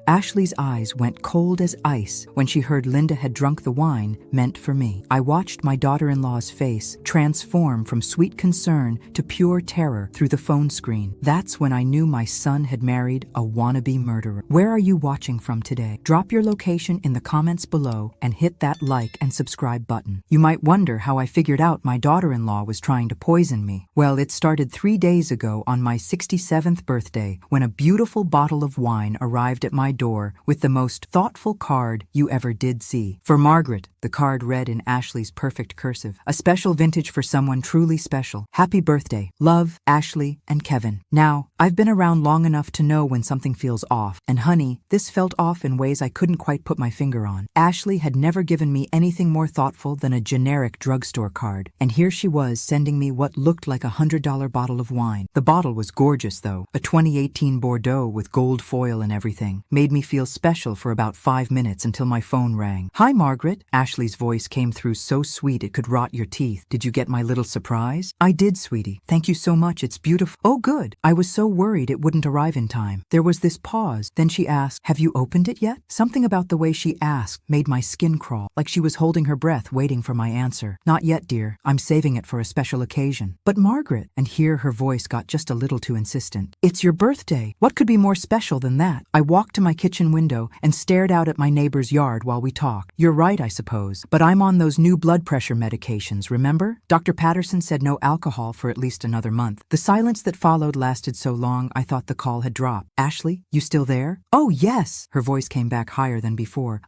Ashley's eyes went cold as ice when she heard Linda had drunk the wine meant for me. I watched my daughter-in-law's face transform from sweet concern to pure terror through the phone screen. That's when I knew my son had married a wannabe murderer. Where are you watching from today? Drop your location in the comments below and hit that like and subscribe button. You might wonder how I figured out my daughter-in-law was trying to poison me. Well, it started 3 days ago on my 67th birthday when a beautiful bottle of wine arrived at my door with the most thoughtful card you ever did see. For Margaret, the card read in Ashley's perfect cursive, a special vintage for someone truly special. Happy birthday. Love, Ashley and Kevin. Now, I've been around long enough to know when something feels off, and honey, this felt off in ways I couldn't quite put my finger on. Ashley had never given me anything more thoughtful than a generic drugstore card, and here she was sending me what looked like a $100 bottle of wine. The bottle was gorgeous though, a 2018 Bordeaux with gold foil and everything. Made me feel special for about 5 minutes until my phone rang. Hi Margaret. Ashley's voice came through so sweet it could rot your teeth. Did you get my little surprise? I did, sweetie. Thank you so much. It's beautiful. Oh good. I was so worried it wouldn't arrive in time. There was this pause. Then she asked, have you opened it yet? Something about the way she asked made my skin crawl, like she was holding her breath waiting for my answer. Not yet, dear. I'm saving it for a special occasion. But Margaret, and here her voice got just a little too insistent. It's your birthday. What could be more special than that? I walked to my kitchen window and stared out at my neighbor's yard while we talked. You're right, I suppose, but I'm on those new blood pressure medications, remember? Dr. Patterson said no alcohol for at least another month. The silence that followed lasted so long I thought the call had dropped. Ashley, you still there? Oh, yes. Her voice came back higher than before.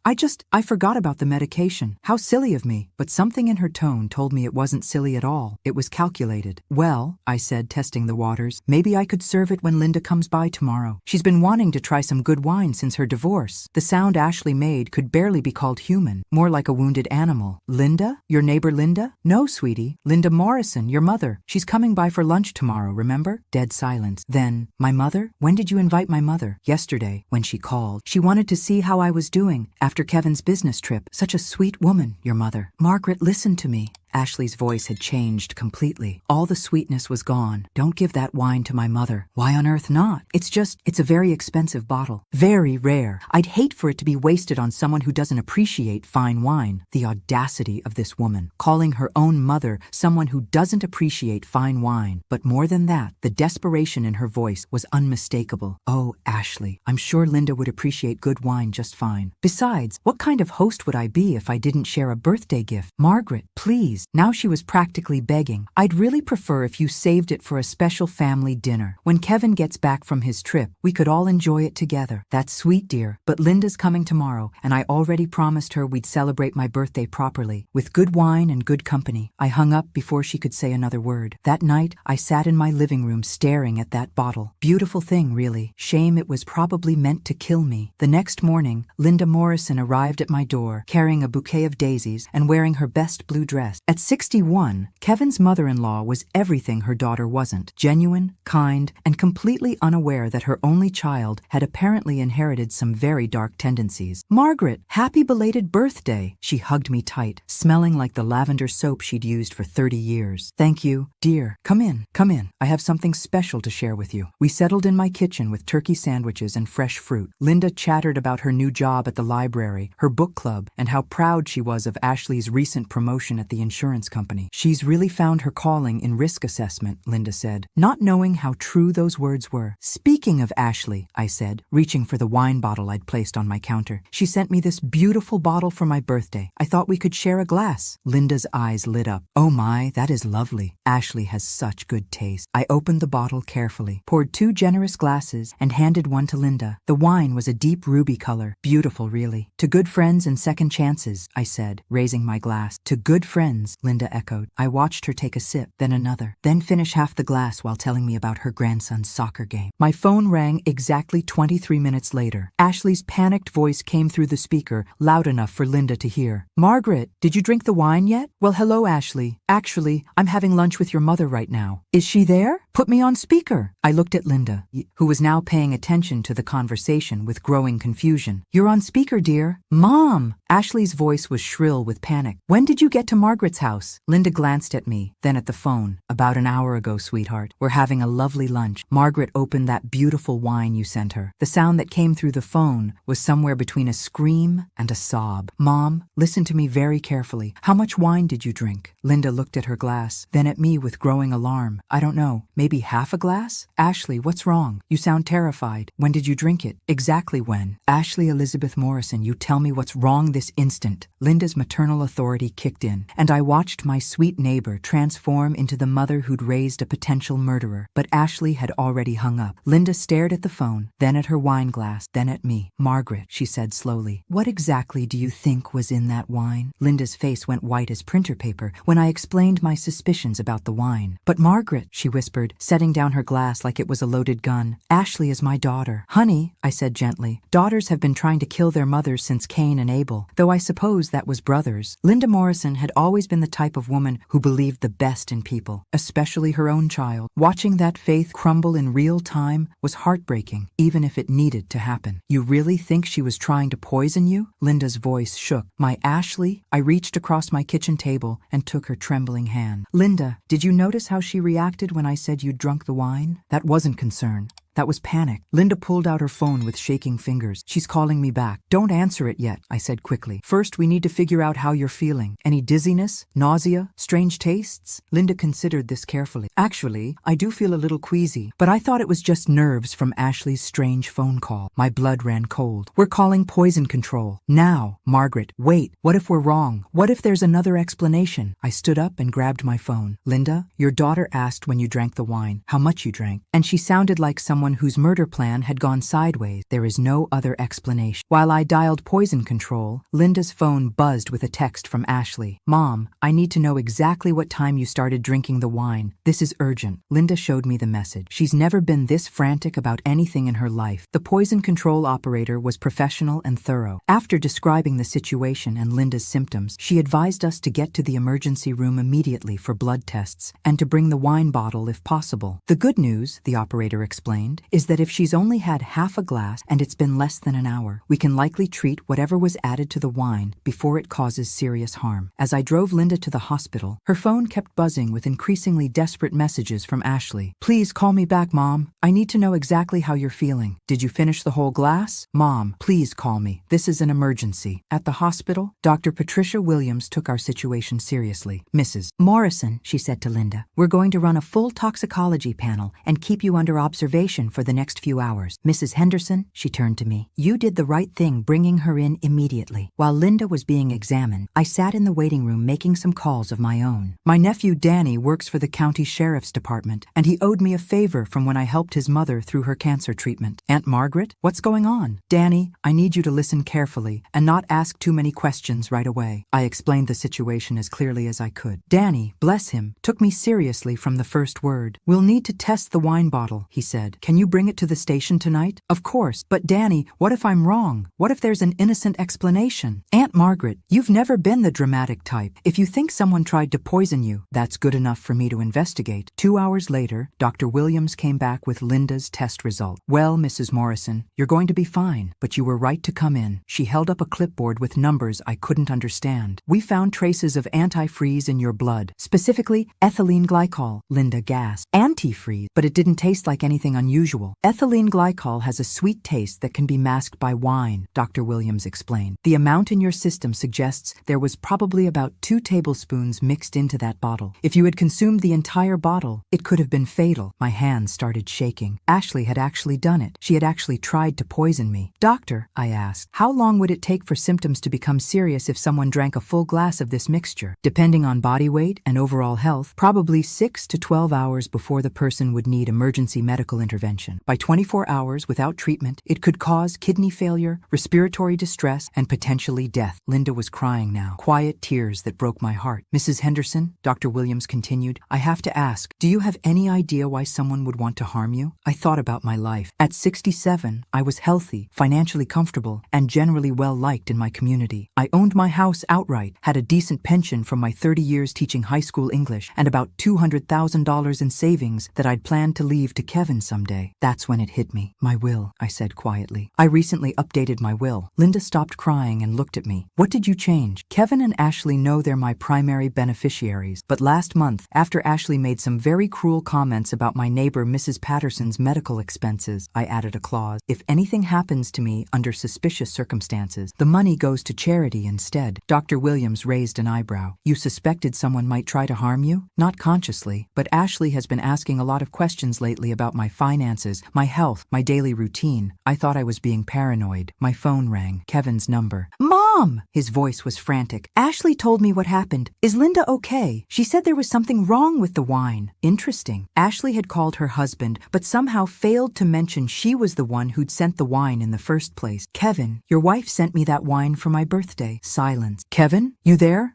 I forgot about the medication. How silly of me. But something in her tone told me it wasn't silly at all. It was calculated. Well, I said, testing the waters, maybe I could serve it when Linda comes by tomorrow. She's been wanting to try some good wine since her divorce. The sound Ashley made could barely be called human, more like a wounded animal. Linda? Your neighbor Linda? No, sweetie. Linda Morrison, your mother. She's coming by for lunch tomorrow, remember? Dead silence. Then, my mother? When did you invite my mother? Yesterday, when she called. She wanted to see how I was doing after Kevin's business trip. Such a sweet woman, your mother. Margaret, listen to me. Ashley's voice had changed completely. All the sweetness was gone. Don't give that wine to my mother. Why on earth not? It's a very expensive bottle. Very rare. I'd hate for it to be wasted on someone who doesn't appreciate fine wine. The audacity of this woman, calling her own mother someone who doesn't appreciate fine wine. But more than that, the desperation in her voice was unmistakable. Oh, Ashley, I'm sure Linda would appreciate good wine just fine. Besides, what kind of host would I be if I didn't share a birthday gift? Margaret, please. Now she was practically begging. I'd really prefer if you saved it for a special family dinner. When Kevin gets back from his trip, we could all enjoy it together. That's sweet, dear. But Linda's coming tomorrow, and I already promised her we'd celebrate my birthday properly, with good wine and good company. I hung up before she could say another word. That night, I sat in my living room staring at that bottle. Beautiful thing, really. Shame it was probably meant to kill me. The next morning, Linda Morrison arrived at my door, carrying a bouquet of daisies and wearing her best blue dress. At 61, Kevin's mother-in-law was everything her daughter wasn't. Genuine, kind, and completely unaware that her only child had apparently inherited some very dark tendencies. Margaret, happy belated birthday! She hugged me tight, smelling like the lavender soap she'd used for 30 years. Thank you, dear. Come in, come in. I have something special to share with you. We settled in my kitchen with turkey sandwiches and fresh fruit. Linda chattered about her new job at the library, her book club, and how proud she was of Ashley's recent promotion at the insurance company. She's really found her calling in risk assessment, Linda said, not knowing how true those words were. Speaking of Ashley, I said, reaching for the wine bottle I'd placed on my counter. She sent me this beautiful bottle for my birthday. I thought we could share a glass. Linda's eyes lit up. Oh my, that is lovely. Ashley has such good taste. I opened the bottle carefully, poured 2 generous glasses, and handed one to Linda. The wine was a deep ruby color. Beautiful, really. To good friends and second chances, I said, raising my glass. To good friends, Linda echoed. I watched her take a sip, then another, then finish half the glass while telling me about her grandson's soccer game. My phone rang exactly 23 minutes later. Ashley's panicked voice came through the speaker, loud enough for Linda to hear. Margaret, did you drink the wine yet? Well, hello, Ashley. Actually, I'm having lunch with your mother right now. Is she there? Put me on speaker. I looked at Linda, who was now paying attention to the conversation with growing confusion. You're on speaker, dear. Mom! Ashley's voice was shrill with panic. When did you get to Margaret's house? Linda glanced at me, then at the phone. About an hour ago, sweetheart. We're having a lovely lunch. Margaret opened that beautiful wine you sent her. The sound that came through the phone was somewhere between a scream and a sob. Mom, listen to me very carefully. How much wine did you drink? Linda looked at her glass, then at me with growing alarm. I don't know. Maybe half a glass? Ashley, what's wrong? You sound terrified. When did you drink it? Exactly when? Ashley Elizabeth Morrison, you tell me what's wrong this instant. Linda's maternal authority kicked in, and I watched my sweet neighbor transform into the mother who'd raised a potential murderer. But Ashley had already hung up. Linda stared at the phone, then at her wine glass, then at me. Margaret, she said slowly, what exactly do you think was in that wine? Linda's face went white as printer paper when I explained my suspicions about the wine. But Margaret, she whispered, setting down her glass like it was a loaded gun. Ashley is my daughter. Honey, I said gently, daughters have been trying to kill their mothers since Cain and Abel, though I suppose that was brothers. Linda Morrison had always been the type of woman who believed the best in people, especially her own child. Watching that faith crumble in real time was heartbreaking, even if it needed to happen. You really think she was trying to poison you? Linda's voice shook. My Ashley? I reached across my kitchen table and took her trembling hand. Linda, did you notice how she reacted when I said you'd drunk the wine? That wasn't concern. That was panic. Linda pulled out her phone with shaking fingers. She's calling me back. Don't answer it yet, I said quickly. First, we need to figure out how you're feeling. Any dizziness? Nausea? Strange tastes? Linda considered this carefully. Actually, I do feel a little queasy, but I thought it was just nerves from Ashley's strange phone call. My blood ran cold. We're calling poison control. Now, Margaret, wait. What if we're wrong? What if there's another explanation? I stood up and grabbed my phone. Linda, your daughter asked when you drank the wine, how much you drank, and she sounded like someone whose murder plan had gone sideways. There is no other explanation. While I dialed poison control, Linda's phone buzzed with a text from Ashley. Mom, I need to know exactly what time you started drinking the wine. This is urgent. Linda showed me the message. She's never been this frantic about anything in her life. The poison control operator was professional and thorough. After describing the situation and Linda's symptoms, she advised us to get to the emergency room immediately for blood tests and to bring the wine bottle if possible. The good news, the operator explained, is that if she's only had half a glass and it's been less than an hour, we can likely treat whatever was added to the wine before it causes serious harm. As I drove Linda to the hospital, her phone kept buzzing with increasingly desperate messages from Ashley. Please call me back, Mom. I need to know exactly how you're feeling. Did you finish the whole glass? Mom, please call me. This is an emergency. At the hospital, Dr. Patricia Williams took our situation seriously. Mrs. Morrison, she said to Linda, we're going to run a full toxicology panel and keep you under observation for the next few hours. Mrs. Henderson, she turned to me, you did the right thing bringing her in immediately. While Linda was being examined, I sat in the waiting room making some calls of my own. My nephew Danny works for the county sheriff's department, and he owed me a favor from when I helped his mother through her cancer treatment. Aunt Margaret, what's going on? Danny, I need you to listen carefully and not ask too many questions right away. I explained the situation as clearly as I could. Danny, bless him, took me seriously from the first word. We'll need to test the wine bottle, he said. Can you bring it to the station tonight? Of course, but Danny, what if I'm wrong? What if there's an innocent explanation? Aunt Margaret, you've never been the dramatic type. If you think someone tried to poison you, that's good enough for me to investigate. 2 hours later, Dr. Williams came back with Linda's test result. Well, Mrs. Morrison, you're going to be fine, but you were right to come in. She held up a clipboard with numbers I couldn't understand. We found traces of antifreeze in your blood, specifically ethylene glycol. Linda gasped. Antifreeze? But it didn't taste like anything unusual. Ethylene glycol has a sweet taste that can be masked by wine, Dr. Williams explained. The amount in your system suggests there was probably about 2 tablespoons mixed into that bottle. If you had consumed the entire bottle, it could have been fatal. My hands started shaking. Ashley had actually done it. She had actually tried to poison me. Doctor, I asked, how long would it take for symptoms to become serious if someone drank a full glass of this mixture? Depending on body weight and overall health, probably 6 to 12 hours before the person would need emergency medical intervention. intervention. By 24 hours without treatment, it could cause kidney failure, respiratory distress, and potentially death. Linda was crying now, quiet tears that broke my heart. Mrs. Henderson, Dr. Williams continued, I have to ask, do you have any idea why someone would want to harm you? I thought about my life. At 67, I was healthy, financially comfortable, and generally well-liked in my community. I owned my house outright, had a decent pension from my 30 years teaching high school English, and about $200,000 in savings that I'd planned to leave to Kevin someday. That's when it hit me. My will, I said quietly. I recently updated my will. Linda stopped crying and looked at me. What did you change? Kevin and Ashley know they're my primary beneficiaries, but last month, after Ashley made some very cruel comments about my neighbor Mrs. Patterson's medical expenses, I added a clause. If anything happens to me under suspicious circumstances, the money goes to charity instead. Dr. Williams raised an eyebrow. You suspected someone might try to harm you? Not consciously, but Ashley has been asking a lot of questions lately about my finances, my health, my daily routine. I thought I was being paranoid. My phone rang. Kevin's number. Mom! His voice was frantic. Ashley told me what happened. Is Linda okay? She said there was something wrong with the wine. Interesting. Ashley had called her husband, but somehow failed to mention she was the one who'd sent the wine in the first place. Kevin, your wife sent me that wine for my birthday. Silence. Kevin? You there?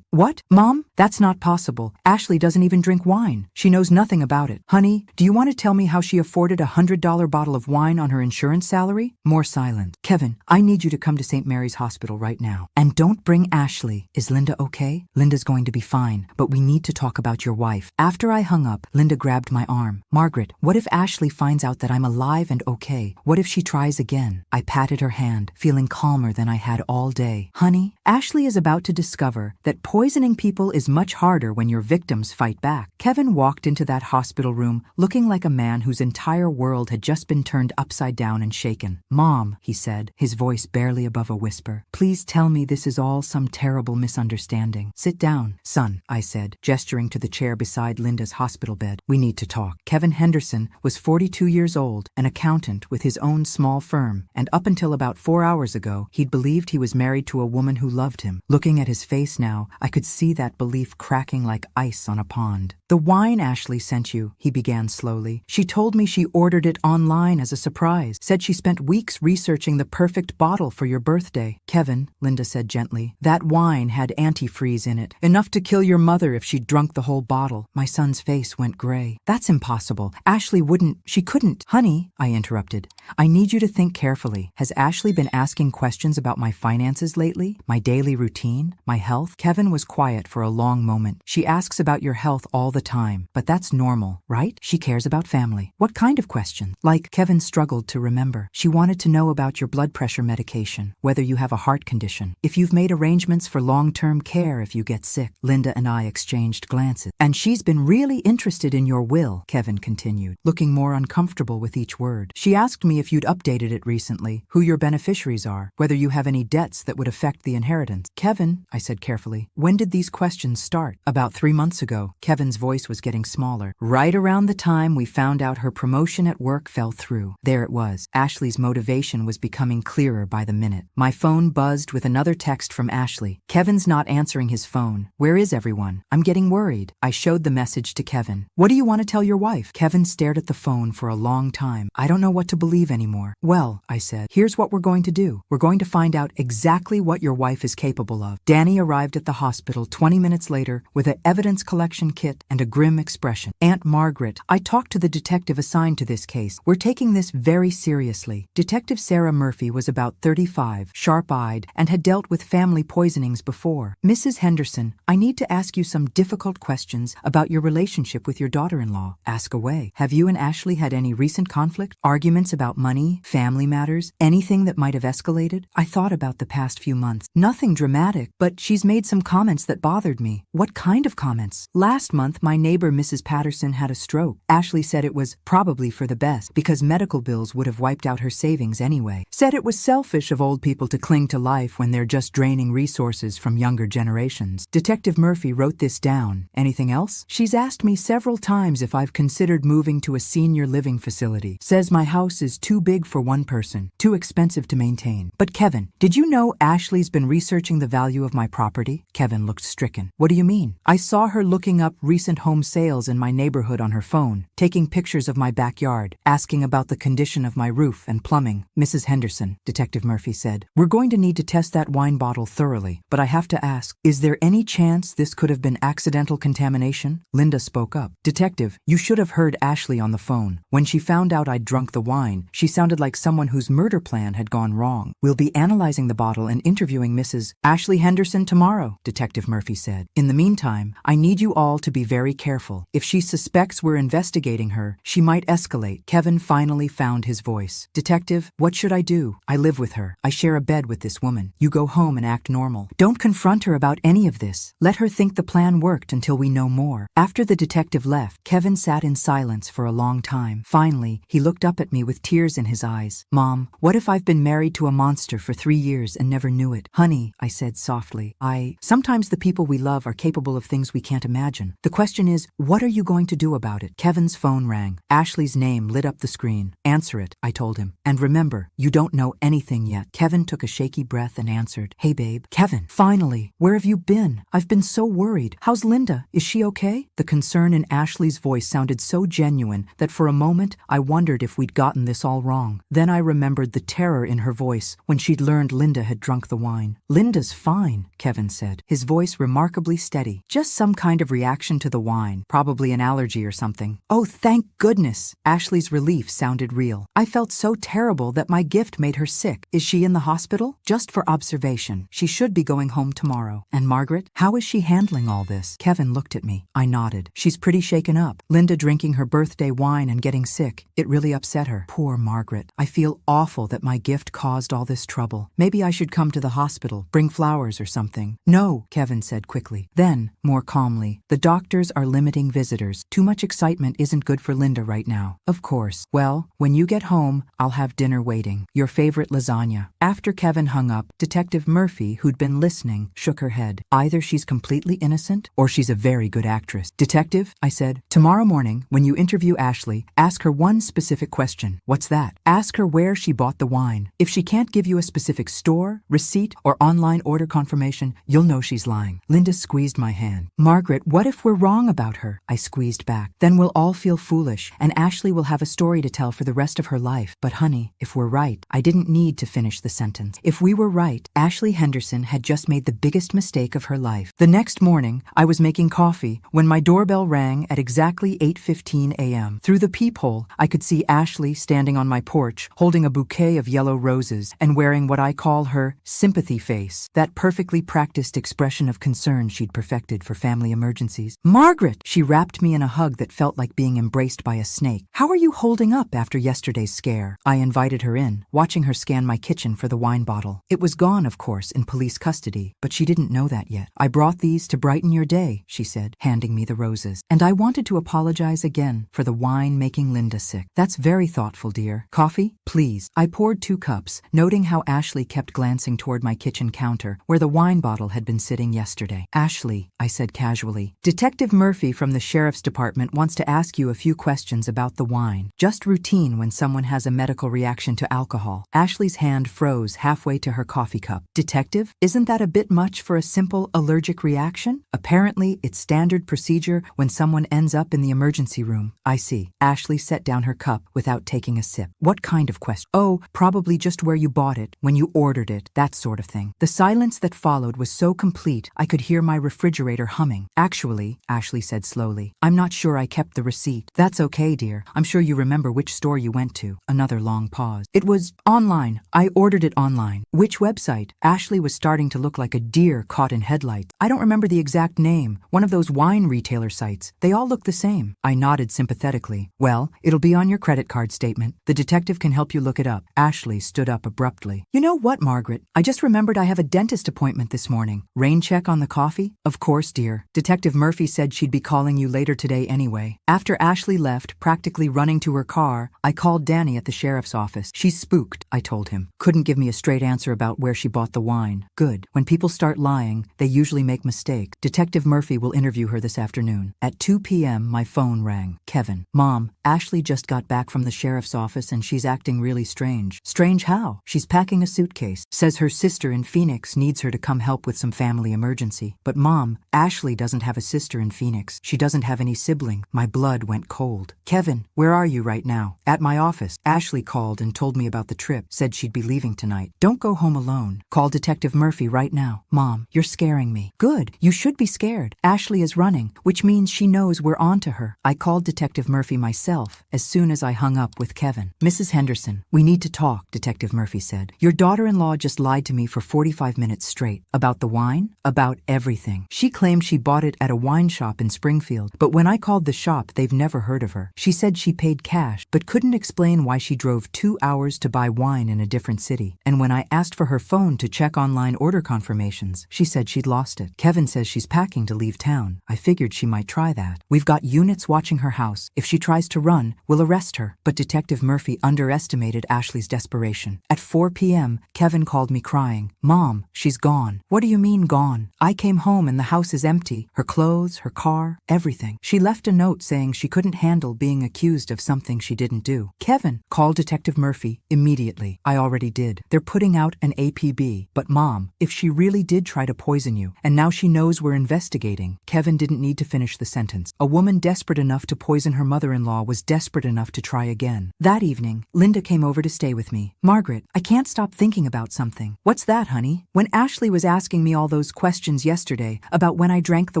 What? Mom? That's not possible. Ashley doesn't even drink wine. She knows nothing about it. Honey, do you want to tell me how she afforded a $100 bottle of wine on her insurance salary? More silence. Kevin, I need you to come to St. Mary's Hospital right now. And don't bring Ashley. Is Linda okay? Linda's going to be fine, but we need to talk about your wife. After I hung up, Linda grabbed my arm. Margaret, what if Ashley finds out that I'm alive and okay? What if she tries again? I patted her hand, feeling calmer than I had all day. Honey, Ashley is about to discover that poisoning people is much harder when your victims fight back. Kevin walked into that hospital room looking like a man whose entire world had just been turned upside down and shaken. Mom, he said, his voice barely above a whisper, please tell me this is all some terrible misunderstanding. Sit down, son, I said, gesturing to the chair beside Linda's hospital bed. We need to talk. Kevin Henderson was 42 years old, an accountant with his own small firm, and up until about 4 hours ago, he'd believed he was married to a woman who loved him. Looking at his face now, I could see that belief cracking like ice on a pond. The wine Ashley sent you, he began slowly. She told me she ordered it online as a surprise, said she spent weeks researching the perfect bottle for your birthday. Kevin, Linda said gently, that wine had antifreeze in it, enough to kill your mother if she'd drunk the whole bottle. My son's face went gray. That's impossible. Ashley she couldn't. Honey, I interrupted. I need you to think carefully. Has Ashley been asking questions about my finances lately? My daily routine? My health? Kevin was quiet for a long moment. She asks about your health all the time, but that's normal, right? She cares about family. What kind of questions? Like, Kevin struggled to remember. She wanted to know about your blood pressure medication, whether you have a heart condition, if you've made arrangements for long-term care if you get sick. Linda and I exchanged glances. And she's been really interested in your will, Kevin continued, looking more uncomfortable with each word. She asked me if you'd updated it recently, who your beneficiaries are, whether you have any debts that would affect the inheritance. Kevin, I said carefully, when did these questions start? About 3 months ago. Kevin's voice was getting smaller. Right around the time we found out her promotion at work fell through. There it was. Ashley's motivation was becoming clearer by the minute. My phone buzzed with another text from Ashley. Kevin's not answering his phone. Where is everyone? I'm getting worried. I showed the message to Kevin. What do you want to tell your wife? Kevin stared at the phone for a long time. I don't know what to believe anymore. Well, I said, here's what we're going to do. We're going to find out exactly what your wife is capable of. Danny arrived at the hospital 20 minutes later with an evidence collection kit and a grim expression. Aunt Margaret, I talked to the detective assigned to this case. We're taking this very seriously. Detective Sarah Murphy was about 35, sharp-eyed, and had dealt with family poisonings before. Mrs. Henderson, I need to ask you some difficult questions about your relationship with your daughter-in-law. Ask away. Have you and Ashley had any recent conflict? Arguments about money? Family matters? Anything that might have escalated? I thought about the past few months. Nothing dramatic, but she's made some comments that bothered me. What kind of comments? Last month, my neighbor Mrs. Patterson had a stroke. Ashley said it was probably for the best because medical bills would have wiped out her savings anyway. Said it was selfish of old people to cling to life when they're just draining resources from younger generations. Detective Murphy wrote this down. Anything else? She's asked me several times if I've considered moving to a senior living facility. Says my house is too big for one person, too expensive to maintain. But Kevin, did you know Ashley's been researching the value of my property? Kevin looked stricken. What do you mean? I saw her looking up recent recent home sales in my neighborhood on her phone, taking pictures of my backyard, asking about the condition of my roof and plumbing. Mrs. Henderson, Detective Murphy said, we're going to need to test that wine bottle thoroughly, but I have to ask, is there any chance this could have been accidental contamination? Linda spoke up. Detective, you should have heard Ashley on the phone. When she found out I'd drunk the wine, she sounded like someone whose murder plan had gone wrong. We'll be analyzing the bottle and interviewing Mrs. Ashley Henderson tomorrow, Detective Murphy said. In the meantime, I need you all to be very careful. If she suspects we're investigating her, she might escalate. Kevin finally found his voice. Detective, what should I do? I live with her. I share a bed with this woman. You go home and act normal. Don't confront her about any of this. Let her think the plan worked until we know more. After the detective left, Kevin sat in silence for a long time. Finally, he looked up at me with tears in his eyes. Mom, what if I've been married to a monster for 3 years and never knew it? Honey, I said softly, sometimes the people we love are capable of things we can't imagine. The question is, what are you going to do about it? Kevin's phone rang. Ashley's name lit up the screen. Answer it, I told him. And remember, you don't know anything yet. Kevin took a shaky breath and answered, Hey babe. Kevin, finally, where have you been? I've been so worried. How's Linda? Is she okay? The concern in Ashley's voice sounded so genuine that for a moment I wondered if we'd gotten this all wrong. Then I remembered the terror in her voice when she'd learned Linda had drunk the wine. Linda's fine, Kevin said, his voice remarkably steady. Just some kind of reaction to the wine, probably an allergy or something. Oh, thank goodness. Ashley's relief sounded real. I felt so terrible that my gift made her sick. Is she in the hospital? Just for observation. She should be going home tomorrow. And Margaret, how is she handling all this? Kevin looked at me. I nodded. She's pretty shaken up. Linda drinking her birthday wine and getting sick. It really upset her. Poor Margaret. I feel awful that my gift caused all this trouble. Maybe I should come to the hospital, bring flowers or something. No, Kevin said quickly. Then, more calmly, the doctors are limiting visitors. Too much excitement isn't good for Linda right now. Of course. Well, when you get home, I'll have dinner waiting. Your favorite lasagna. After Kevin hung up, Detective Murphy, who'd been listening, shook her head. Either she's completely innocent, or she's a very good actress. Detective, I said, tomorrow morning, when you interview Ashley, ask her one specific question. What's that? Ask her where she bought the wine. If she can't give you a specific store, receipt, or online order confirmation, you'll know she's lying. Linda squeezed my hand. Margaret, what if we're wrong about her? I squeezed back. Then we'll all feel foolish, and Ashley will have a story to tell for the rest of her life. But honey, if we're right, I didn't need to finish the sentence. If we were right, Ashley Henderson had just made the biggest mistake of her life. The next morning, I was making coffee when my doorbell rang at exactly 8:15 a.m. Through the peephole, I could see Ashley standing on my porch, holding a bouquet of yellow roses and wearing what I call her sympathy face, that perfectly practiced expression of concern she'd perfected for family emergencies. Margaret! She wrapped me in a hug that felt like being embraced by a snake. How are you holding up after yesterday's scare? I invited her in, watching her scan my kitchen for the wine bottle. It was gone, of course, in police custody, but she didn't know that yet. I brought these to brighten your day, she said, handing me the roses. And I wanted to apologize again for the wine making Linda sick. That's very thoughtful, dear. Coffee? Please. I poured 2 cups, noting how Ashley kept glancing toward my kitchen counter, where the wine bottle had been sitting yesterday. Ashley, I said casually, Detective Murphy from the Sheriff's Department wants to ask you a few questions about the wine. Just routine when someone has a medical reaction to alcohol. Ashley's hand froze halfway to her coffee cup. Detective, isn't that a bit much for a simple allergic reaction? Apparently, it's standard procedure when someone ends up in the emergency room. I see. Ashley set down her cup without taking a sip. What kind of question? Oh, probably just where you bought it, when you ordered it, that sort of thing. The silence that followed was so complete, I could hear my refrigerator humming. Actually, Ashley said slowly, I'm not sure I kept the receipt. That's okay, dear. I'm sure you remember which store you went to. Another long pause. It was online. I ordered it online. Which website? Ashley was starting to look like a deer caught in headlights. I don't remember the exact name. One of those wine retailer sites. They all look the same. I nodded sympathetically. Well, it'll be on your credit card statement. The detective can help you look it up. Ashley stood up abruptly. You know what, Margaret? I just remembered I have a dentist appointment this morning. Rain check on the coffee? Of course, dear. Detective Murphy said she'd be calling you later today anyway. After Ashley left, practically running to her car, I called Danny at the sheriff's office. She's spooked, I told him. Couldn't give me a straight answer about where she bought the wine. Good. When people start lying, they usually make mistakes. Detective Murphy will interview her this afternoon. At 2 p.m., my phone rang. Kevin. Mom, Ashley just got back from the sheriff's office and she's acting really strange. Strange how? She's packing a suitcase. Says her sister in Phoenix needs her to come help with some family emergency. But Mom, Ashley doesn't have a sister in Phoenix. Phoenix. She doesn't have any sibling. My blood went cold. Kevin, where are you right now? At my office. Ashley called and told me about the trip. Said she'd be leaving tonight. Don't go home alone. Call Detective Murphy right now. Mom, you're scaring me. Good. You should be scared. Ashley is running, which means she knows we're on to her. I called Detective Murphy myself as soon as I hung up with Kevin. Mrs. Henderson, we need to talk, Detective Murphy said. Your daughter-in-law just lied to me for 45 minutes straight. About the wine? About everything. She claimed she bought it at a wine shop in Springfield, but when I called the shop, they've never heard of her. She said she paid cash, but couldn't explain why she drove 2 hours to buy wine in a different city. And when I asked for her phone to check online order confirmations, she said she'd lost it. Kevin says she's packing to leave town. I figured she might try that. We've got units watching her house. If she tries to run, we'll arrest her. But Detective Murphy underestimated Ashley's desperation. At 4 p.m., Kevin called me crying. Mom, she's gone. What do you mean gone? I came home and the house is empty. Her clothes, her car, everything. She left a note saying she couldn't handle being accused of something she didn't do. Kevin, call Detective Murphy immediately. I already did. They're putting out an APB. But Mom, if she really did try to poison you, and now she knows we're investigating. Kevin didn't need to finish the sentence. A woman desperate enough to poison her mother-in-law was desperate enough to try again. That evening, Linda came over to stay with me. Margaret, I can't stop thinking about something. What's that, honey? When Ashley was asking me all those questions yesterday about when I drank the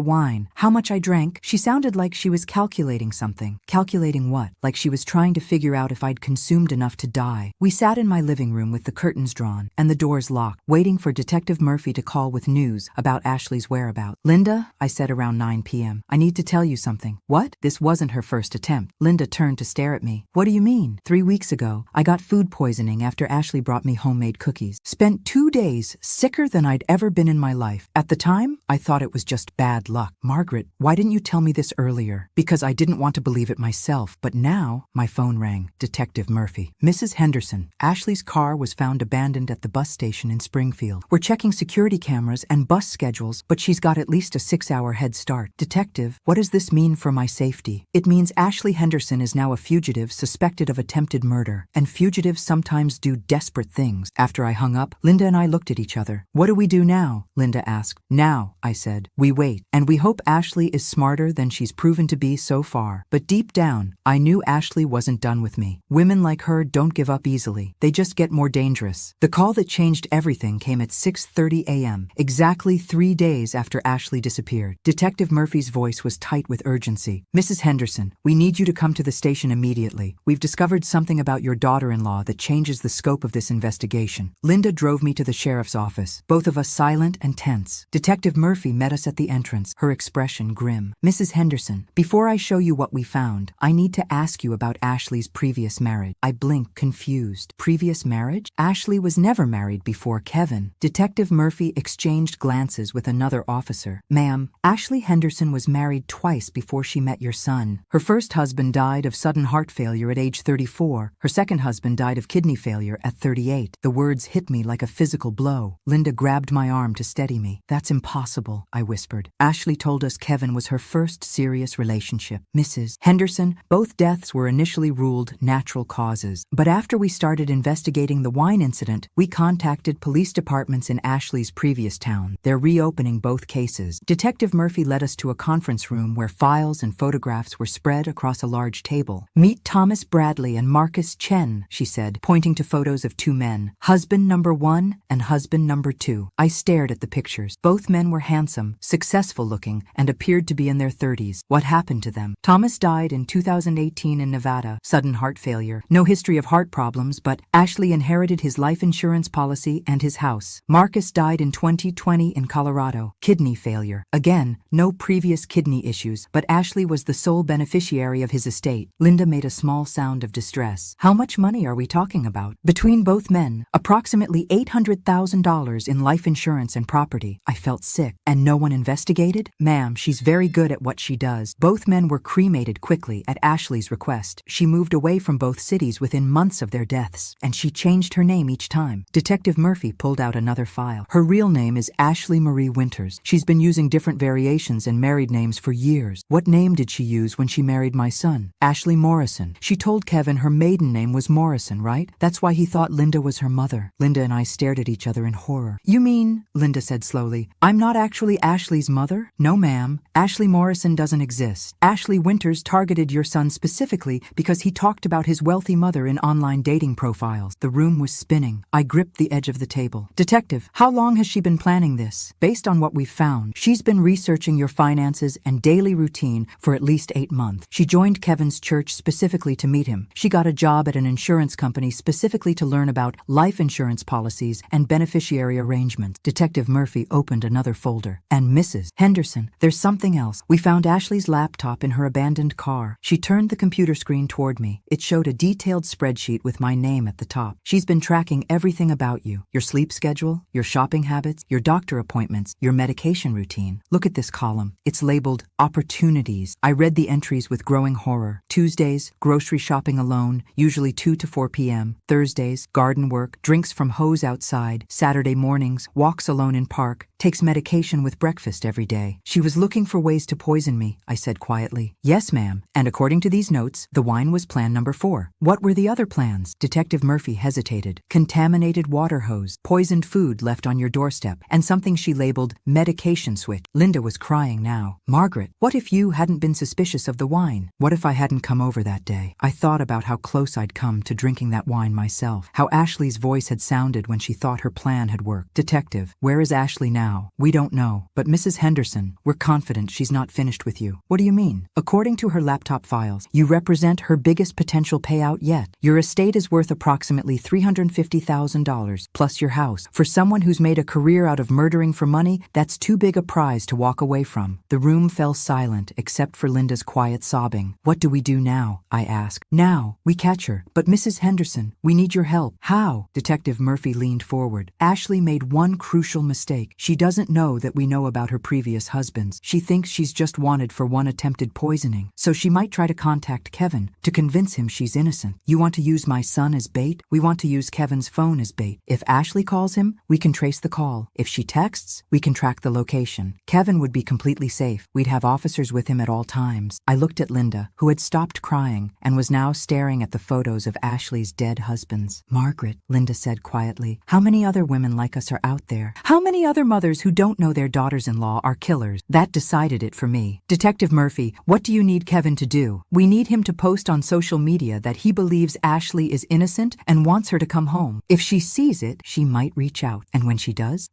wine, how much I drank, she sounded like she was calculating something. Calculating what? Like she was trying to figure out if I'd consumed enough to die. We sat in my living room with the curtains drawn and the doors locked, waiting for Detective Murphy to call with news about Ashley's whereabouts. Linda, I said around 9 p.m., I need to tell you something. What? This wasn't her first attempt. Linda turned to stare at me. What do you mean? 3 weeks ago, I got food poisoning after Ashley brought me homemade cookies. Spent 2 days sicker than I'd ever been in my life. At the time, I thought it was just bad luck. Margaret, why didn't you tell me this earlier? Because I didn't want to believe it myself. But now, my phone rang. Detective Murphy. Mrs. Henderson, Ashley's car was found abandoned at the bus station in Springfield. We're checking security cameras and bus schedules, but she's got at least a 6-hour head start. Detective, what does this mean for my safety? It means Ashley Henderson is now a fugitive suspected of attempted murder, and fugitives sometimes do desperate things. After I hung up, Linda and I looked at each other. What do we do now? Linda asked. Now, I said, we wait, and we hope Ashley is smarter than she's proven to be so far. But deep down, I knew Ashley wasn't done with me. Women like her don't give up easily. They just get more dangerous. The call that changed everything came at 6:30 a.m., exactly 3 days after Ashley disappeared. Detective Murphy's voice was tight with urgency. Mrs. Henderson, we need you to come to the station immediately. We've discovered something about your daughter-in-law that changes the scope of this investigation. Linda drove me to the sheriff's office, both of us silent and tense. Detective Murphy met us at the entrance, her expression grim. Mrs. Henderson, before I show you what we found, I need to ask you about Ashley's previous marriage. I blinked, confused. Previous marriage? Ashley was never married before Kevin. Detective Murphy exchanged glances with another officer. Ma'am, Ashley Henderson was married twice before she met your son. Her first husband died of sudden heart failure at age 34. Her second husband died of kidney failure at 38. The words hit me like a physical blow. Linda grabbed my arm to steady me. That's impossible, I whispered. Ashley told us Kevin was her first serious relationship. Mrs. Henderson, both deaths were initially ruled natural causes. But after we started investigating the wine incident, we contacted police departments in Ashley's previous town. They're reopening both cases. Detective Murphy led us to a conference room where files and photographs were spread across a large table. Meet Thomas Bradley and Marcus Chen, she said, pointing to photos of 2 men, husband number 1 and husband number 2. I stared at the pictures. Both men were handsome, successful looking, and appeared to be in their 30s. What happened to them? Thomas died in 2018 in Nevada, sudden heart failure. No history of heart problems, but Ashley inherited his life insurance policy and his house. Marcus died in 2020 in Colorado, kidney failure. Again, no previous kidney issues, but Ashley was the sole beneficiary of his estate. Linda made a small sound of distress. How much money are we talking about? Between both men, approximately $800,000 in life insurance and property. I felt sick. And no one investigated? Ma'am, she's very good at what she does. Both men were cremated quickly at Ashley's request. She moved away from both cities within months of their deaths, and she changed her name each time. Detective Murphy pulled out another file. Her real name is Ashley Marie Winters. She's been using different variations and married names for years. What name did she use when she married my son? Ashley Morrison. She told Kevin her maiden name was Morrison, right? That's why he thought Linda was her mother. Linda and I stared at each other in horror. You mean, Linda said slowly, I'm not actually Ashley's mother? No, ma'am. Ashley Morrison doesn't exist. Ashley Winters targeted your son specifically because he talked about his wealthy mother in online dating profiles. The room was spinning. I gripped the edge of the table. Detective, how long has she been planning this? Based on what we've found, she's been researching your finances and daily routine for at least 8 months. She joined Kevin's church specifically to meet him. She got a job at an insurance company specifically to learn about life insurance policies and beneficiary arrangements. Detective Murphy opened another folder. And Mrs. Henderson, there's something else. We found Ashley's laptop in her abandoned car. She turned the computer screen toward me. It showed a detailed spreadsheet with my name at the top. She's been tracking everything about you. Your sleep schedule, your shopping habits, your doctor appointments, your medication routine. Look at this column. It's labeled Opportunities. I read the entries with growing horror. Tuesdays, grocery shopping alone, usually 2 to 4 p.m. Thursdays, garden work, drinks from hose outside. Saturday mornings, walks alone in park. Takes medication with breakfast every day. She was looking for ways to poison me, I said quietly. Yes, ma'am. And according to these notes, the wine was plan number 4. What were the other plans? Detective Murphy hesitated. Contaminated water hose, poisoned food left on your doorstep, and something she labeled medication switch. Linda was crying now. Margaret, what if you hadn't been suspicious of the wine? What if I hadn't come over that day? I thought about how close I'd come to drinking that wine myself, how Ashley's voice had sounded when she thought her plan had worked. Detective, where is Ashley now? We don't know, but Mrs. Henderson, we're confident she's not finished with you. What do you mean? According to her laptop files, you represent her biggest potential payout yet. Your estate is worth approximately $350,000 plus your house. For someone who's made a career out of murdering for money, that's too big a prize to walk away from. The room fell silent except for Linda's quiet sobbing. What do we do now? I asked. Now, we catch her. But Mrs. Henderson, we need your help. How? Detective Murphy leaned forward. Ashley made one crucial mistake. She doesn't know that we know about her previous husbands. She thinks she's just wanted for one attempted poisoning. So she might try to contact Kevin to convince him she's innocent. You want to use my son as bait? We want to use Kevin's phone as bait. If Ashley calls him, we can trace the call. If she texts, we can track the location. Kevin would be completely safe. We'd have officers with him at all times. I looked at Linda, who had stopped crying and was now staring at the photos of Ashley's dead husbands. Margaret, Linda said quietly, how many other women like us are out there? How many other mothers who don't know their daughters-in-law are killers? That decided it for me. Detective Murphy, what do you need Kevin to do? We need him to post on social media that he believes Ashley is innocent and wants her to come home. If she sees it, she might reach out. And when she does,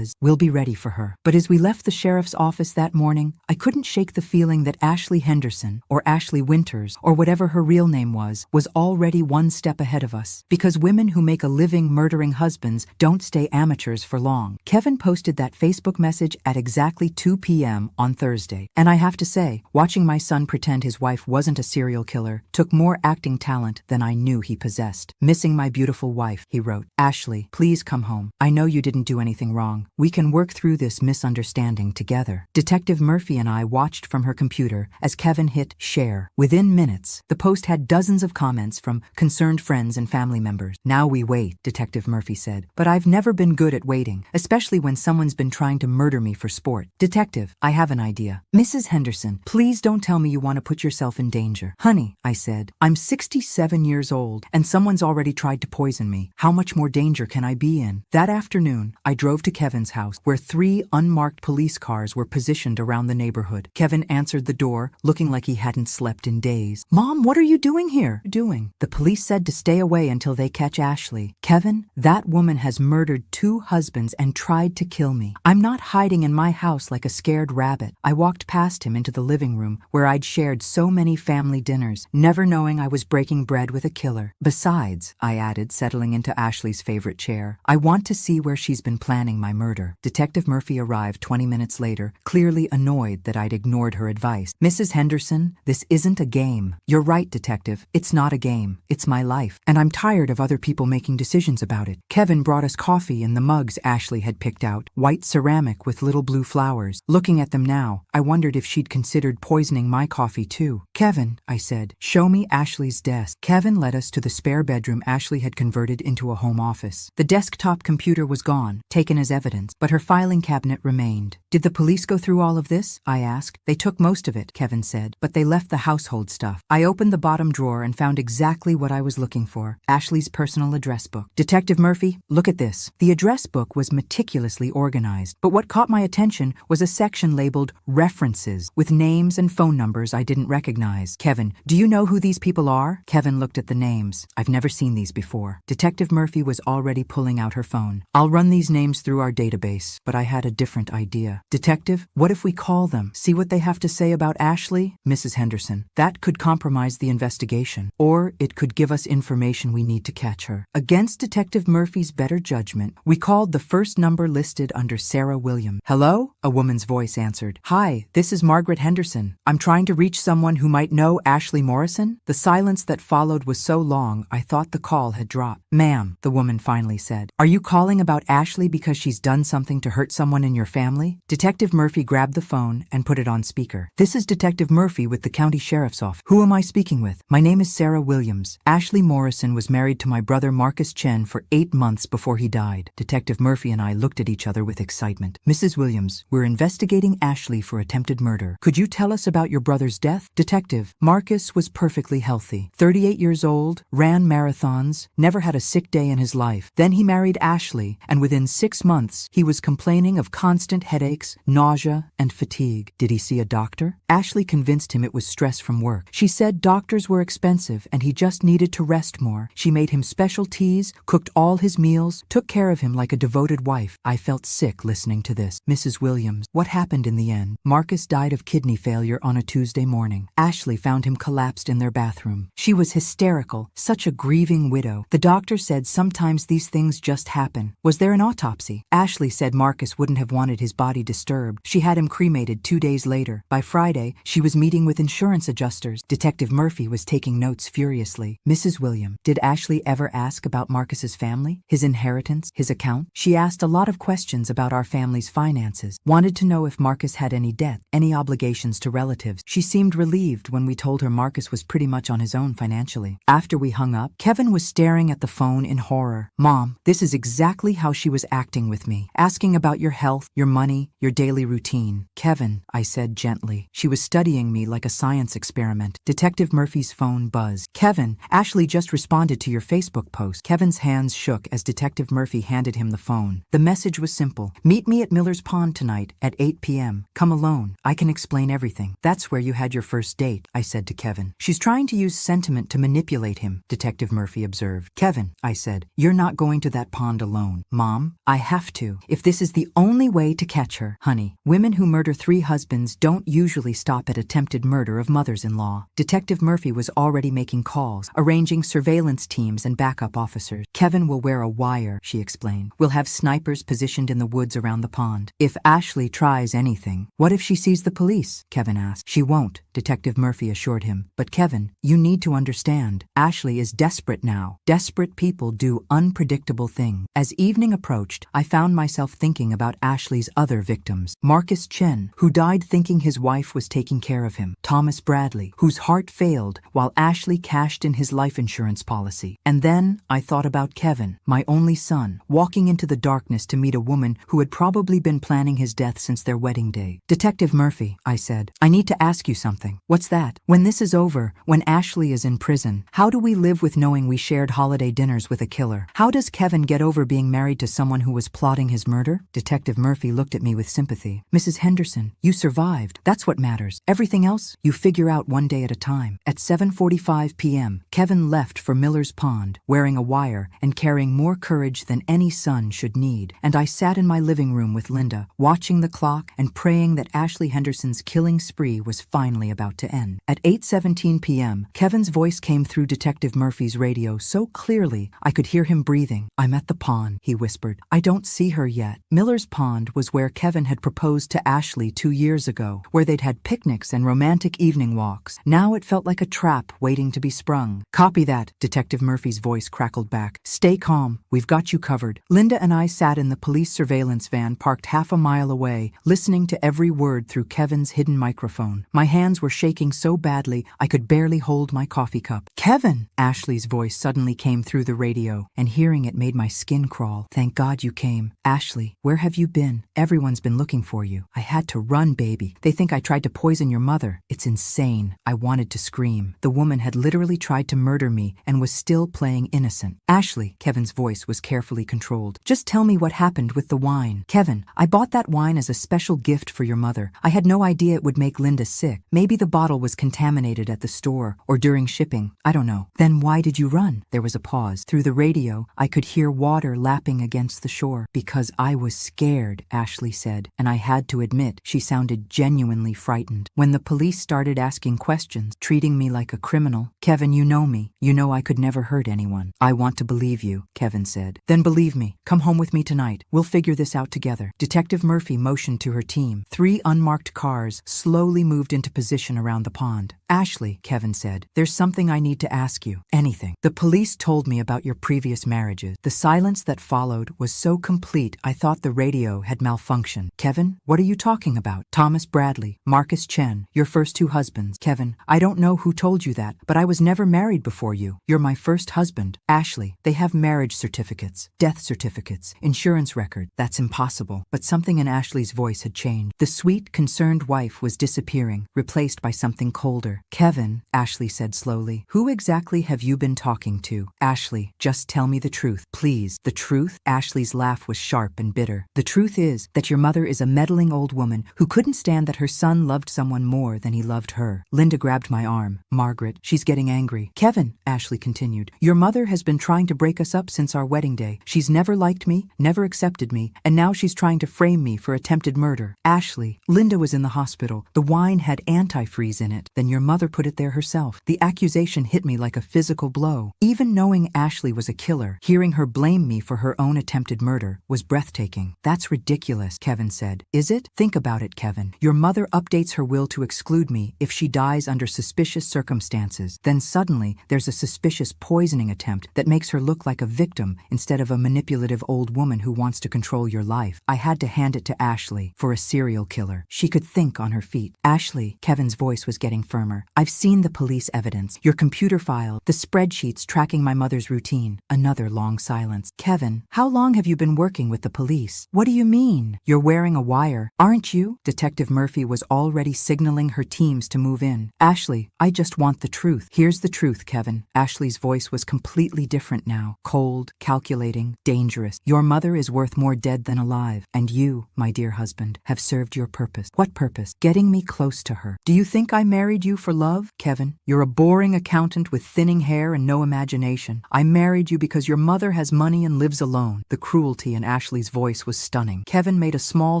we'll be ready for her. But as we left the sheriff's office that morning, I couldn't shake the feeling that Ashley Henderson, or Ashley Winters, or whatever her real name was already one step ahead of us. Because women who make a living murdering husbands don't stay amateurs for long. Kevin posted that Facebook message at exactly 2 p.m. on Thursday. And I have to say, watching my son pretend his wife wasn't a serial killer took more acting talent than I knew he possessed. Missing my beautiful wife, he wrote. Ashley, please come home. I know you didn't do anything wrong. We can work through this misunderstanding together. Detective Murphy and I watched from her computer as Kevin hit share. Within minutes, the post had dozens of comments from concerned friends and family members. Now we wait, Detective Murphy said. But I've never been good at waiting, especially when someone's been trying to murder me for sport. Detective, I have an idea. Mrs. Henderson, please don't tell me you want to put yourself in danger. Honey, I said, I'm 67 years old and someone's already tried to poison me. How much more danger can I be in? That afternoon, I drove to Kevin's house where 3 unmarked police cars were positioned around the neighborhood. Kevin answered the door, looking like he hadn't slept in days. Mom, what are you doing here? The police said to stay away until they catch Ashley. Kevin, that woman has murdered 2 husbands and tried to kill me. I'm not hiding in my house like a scared rabbit. I walked past him into the living room where I'd shared so many family dinners, never knowing I was breaking bread with a killer. Besides, I added, settling into Ashley's favorite chair, I want to see where she's been planning my murder. Detective Murphy arrived 20 minutes later, clearly annoyed that I'd ignored her advice. Mrs. Henderson, this isn't a game. You're right, Detective. It's not a game. It's my life. And I'm tired of other people making decisions about it. Kevin brought us coffee in the mugs Ashley had picked out, white ceramic with little blue flowers. Looking at them now, I wondered if she'd considered poisoning my coffee too. Kevin, I said, show me Ashley's desk. Kevin led us to the spare bedroom Ashley had converted into a home office. The desktop computer was gone, taken as evidence, but her filing cabinet remained. Did the police go through all of this? I asked. They took most of it, Kevin said, but they left the household stuff. I opened the bottom drawer and found exactly what I was looking for, Ashley's personal address book. Detective Murphy, look at this. The address book was meticulously organized, but what caught my attention was a section labeled References, with names and phone numbers I didn't recognize. Kevin, do you know who these people are? Kevin looked at the names. I've never seen these before. Detective Murphy was already pulling out her phone. I'll run these names through our database, but I had a different idea. Detective, what if we call them, see what they have to say about Ashley? Mrs. Henderson, that could compromise the investigation, or it could give us information we need to catch her. Against Detective Murphy's better judgment, we called the first number listed under Sarah Williams. Hello? A woman's voice answered. Hi, this is Margaret Henderson. I'm trying to reach someone who might know Ashley Morrison. The silence that followed was so long, I thought the call had dropped. Ma'am, the woman finally said, are you calling about Ashley because she's done something to hurt someone in your family? Detective Murphy grabbed the phone and put it on speaker. This is Detective Murphy with the county sheriff's office. Who am I speaking with? My name is Sarah Williams. Ashley Morrison was married to my brother Marcus Chen for 8 months before he died. Detective Murphy and I looked at each other with excitement. Mrs. Williams, we're investigating Ashley for attempted murder. Could you tell us about your brother's death? Detective, Marcus was perfectly healthy. 38 years old, ran marathons, never had a sick day in his life. Then he married Ashley, and within 6 months, he was complaining of constant headaches, nausea, and fatigue. Did he see a doctor? Ashley convinced him it was stress from work. She said doctors were expensive and he just needed to rest more. She made him special teas, cooked all his meals, took care of him like a devoted wife. I felt sick listening to this. Mrs. Williams, what happened in the end? Marcus died of kidney failure on a Tuesday morning. Ashley found him collapsed in their bathroom. She was hysterical, such a grieving widow. The doctor said sometimes these things just happen. Was there an autopsy? Ashley said Marcus wouldn't have wanted his body disturbed. She had him cremated 2 days later. By Friday, she was meeting with insurance adjusters. Detective Murphy was taking notes furiously. Mrs. Williams, did Ashley ever ask about Marcus's family? His inheritance? His account? She asked a lot of questions about our family's finances. Wanted to know if Marcus had any debt, any obligations to relatives. She seemed relieved when we told her Marcus was pretty much on his own financially. After we hung up, Kevin was staring at the phone in horror. Mom, this is exactly how she was acting with me. Asking about your health, your money, your daily routine. Kevin, I said gently. She was studying me like a science experiment. Detective Murphy's phone buzzed. Kevin, Ashley just responded to your Facebook post. Kevin's hands shook as Detective Murphy handed him the phone. The message was simple. Meet me at Miller's Pond tonight at 8 p.m. Come alone. I can explain everything. That's where you had your first date, I said to Kevin. She's trying to use sentiment to manipulate him, Detective Murphy observed. Kevin, I said, you're not going to that pond alone. Mom, I have to. If this is the only way to catch her. Honey, women who murder 3 husbands don't usually stop at attempted murder of mothers-in-law. Detective Murphy was already making calls, arranging surveillance teams and backup officers. Kevin will wear a wire, she explained. We'll have snipers positioned in the woods around the pond. If Ashley tries anything, what if she sees the police? Kevin asked. She won't, Detective Murphy assured him. But Kevin, you need to understand. Ashley is desperate now. Desperate people do unpredictable things. As evening approached, I found myself thinking about Ashley's other victims. Marcus Chen, who died thinking his wife was taking care of him. Thomas Bradley, whose heart failed while Ashley cashed in his life insurance policy. And then I thought about Kevin, my only son, walking into the darkness to meet a woman who had probably been planning his death since their wedding day. Detective Murphy, I said, I need to ask you something. What's that? When this is over, when Ashley is in prison, how do we live with knowing we shared holiday dinners with a killer? How does Kevin get over being married to someone who was plotting his murder? Detective Murphy looked at me with sympathy. Mrs. Henderson, you survived. That's what matters. Everything else, you figure out one day at a time. At 7:45 p.m., Kevin left for Miller's Pond, wearing a wire and carrying more courage than any son should need. And I sat in my living room with Linda, watching the clock and praying that Ashley Henderson's killing spree was finally about to end. At 8:17 p.m., Kevin's voice came through Detective Murphy's radio so clearly I could hear him breathing. I'm at the pond, he whispered. I don't see her yet. Miller's Pond was where Kevin had proposed to Ashley 2 years ago, where they'd had picnics and romantic evening walks. Now it felt like a trap waiting to be sprung. Copy that, Detective Murphy's voice crackled back. Stay calm. We've got you covered. Linda and I sat in the police surveillance van parked half a mile away, listening to every word through Kevin's hidden microphone. My hands were shaking so badly I could barely hold my coffee cup. Kevin! Ashley's voice suddenly came through the radio, and hearing it made my skin crawl. Thank God you came. Ashley, where have you been? Everyone's been looking for you. I had to run, baby. They think I tried to poison your mother. It's insane. I wanted to scream. The woman had literally tried to murder me and was still playing innocent. Ashley, Kevin's voice was carefully controlled. Just tell me what happened with with the wine. Kevin, I bought that wine as a special gift for your mother. I had no idea it would make Linda sick. Maybe the bottle was contaminated at the store or during shipping. I don't know. Then why did you run? There was a pause. Through the radio, I could hear water lapping against the shore. Because I was scared, Ashley said, and I had to admit she sounded genuinely frightened. When the police started asking questions, treating me like a criminal, Kevin, you know me. You know I could never hurt anyone. I want to believe you, Kevin said. Then believe me. Come home with me tonight. We'll figure this out together. Detective Murphy motioned to her team. 3 unmarked cars slowly moved into position around the pond. Ashley, Kevin said, there's something I need to ask you. Anything. The police told me about your previous marriages. The silence that followed was so complete I thought the radio had malfunctioned. Kevin, what are you talking about? Thomas Bradley, Marcus Chen, your first 2 husbands. Kevin, I don't know who told you that, but I was never married before you. You're my first husband. Ashley, they have marriage certificates, death certificates, insurance record. That's impossible. But something in Ashley's voice had changed. The sweet, concerned wife was disappearing, replaced by something colder. Kevin, Ashley said slowly, who exactly have you been talking to? Ashley, just tell me the truth, please. The truth? Ashley's laugh was sharp and bitter. The truth is that your mother is a meddling old woman who couldn't stand that her son loved someone more than he loved her. Linda grabbed my arm. Margaret, she's getting angry. Kevin, Ashley continued, your mother has been trying to break us up since our wedding day. She's never liked me, never accepted me, and now she's trying to frame me for attempted murder. Ashley, Linda was in the hospital. The wine had antifreeze in it. Then your mother put it there herself. The accusation hit me like a physical blow. Even knowing Ashley was a killer, hearing her blame me for her own attempted murder was breathtaking. That's ridiculous, Kevin said. Is it? Think about it, Kevin. Your mother updates her will to exclude me if she dies under suspicious circumstances. Then suddenly, there's a suspicious poisoning attempt that makes her look like a victim instead of a manipulative old woman who wants to control your life. I had to hand it to Ashley for a serial killer. She could think on her feet. Ashley, Kevin's voice was getting firmer. I've seen the police evidence, your computer file, the spreadsheets tracking my mother's routine. Another long silence. Kevin, how long have you been working with the police? What do you mean? You're wearing a wire, aren't you? Detective Murphy was already signaling her teams to move in. Ashley, I just want the truth. Here's the truth, Kevin. Ashley's voice was completely different now. Cold, calculating, dangerous. Your mother is worth more dead than alive. And you, my dear husband, have served your purpose. What purpose? Getting me close to her. Do you think I married you for love? Kevin, you're a boring accountant with thinning hair and no imagination. I married you because your mother has money and lives alone. The cruelty in Ashley's voice was stunning. Kevin made a small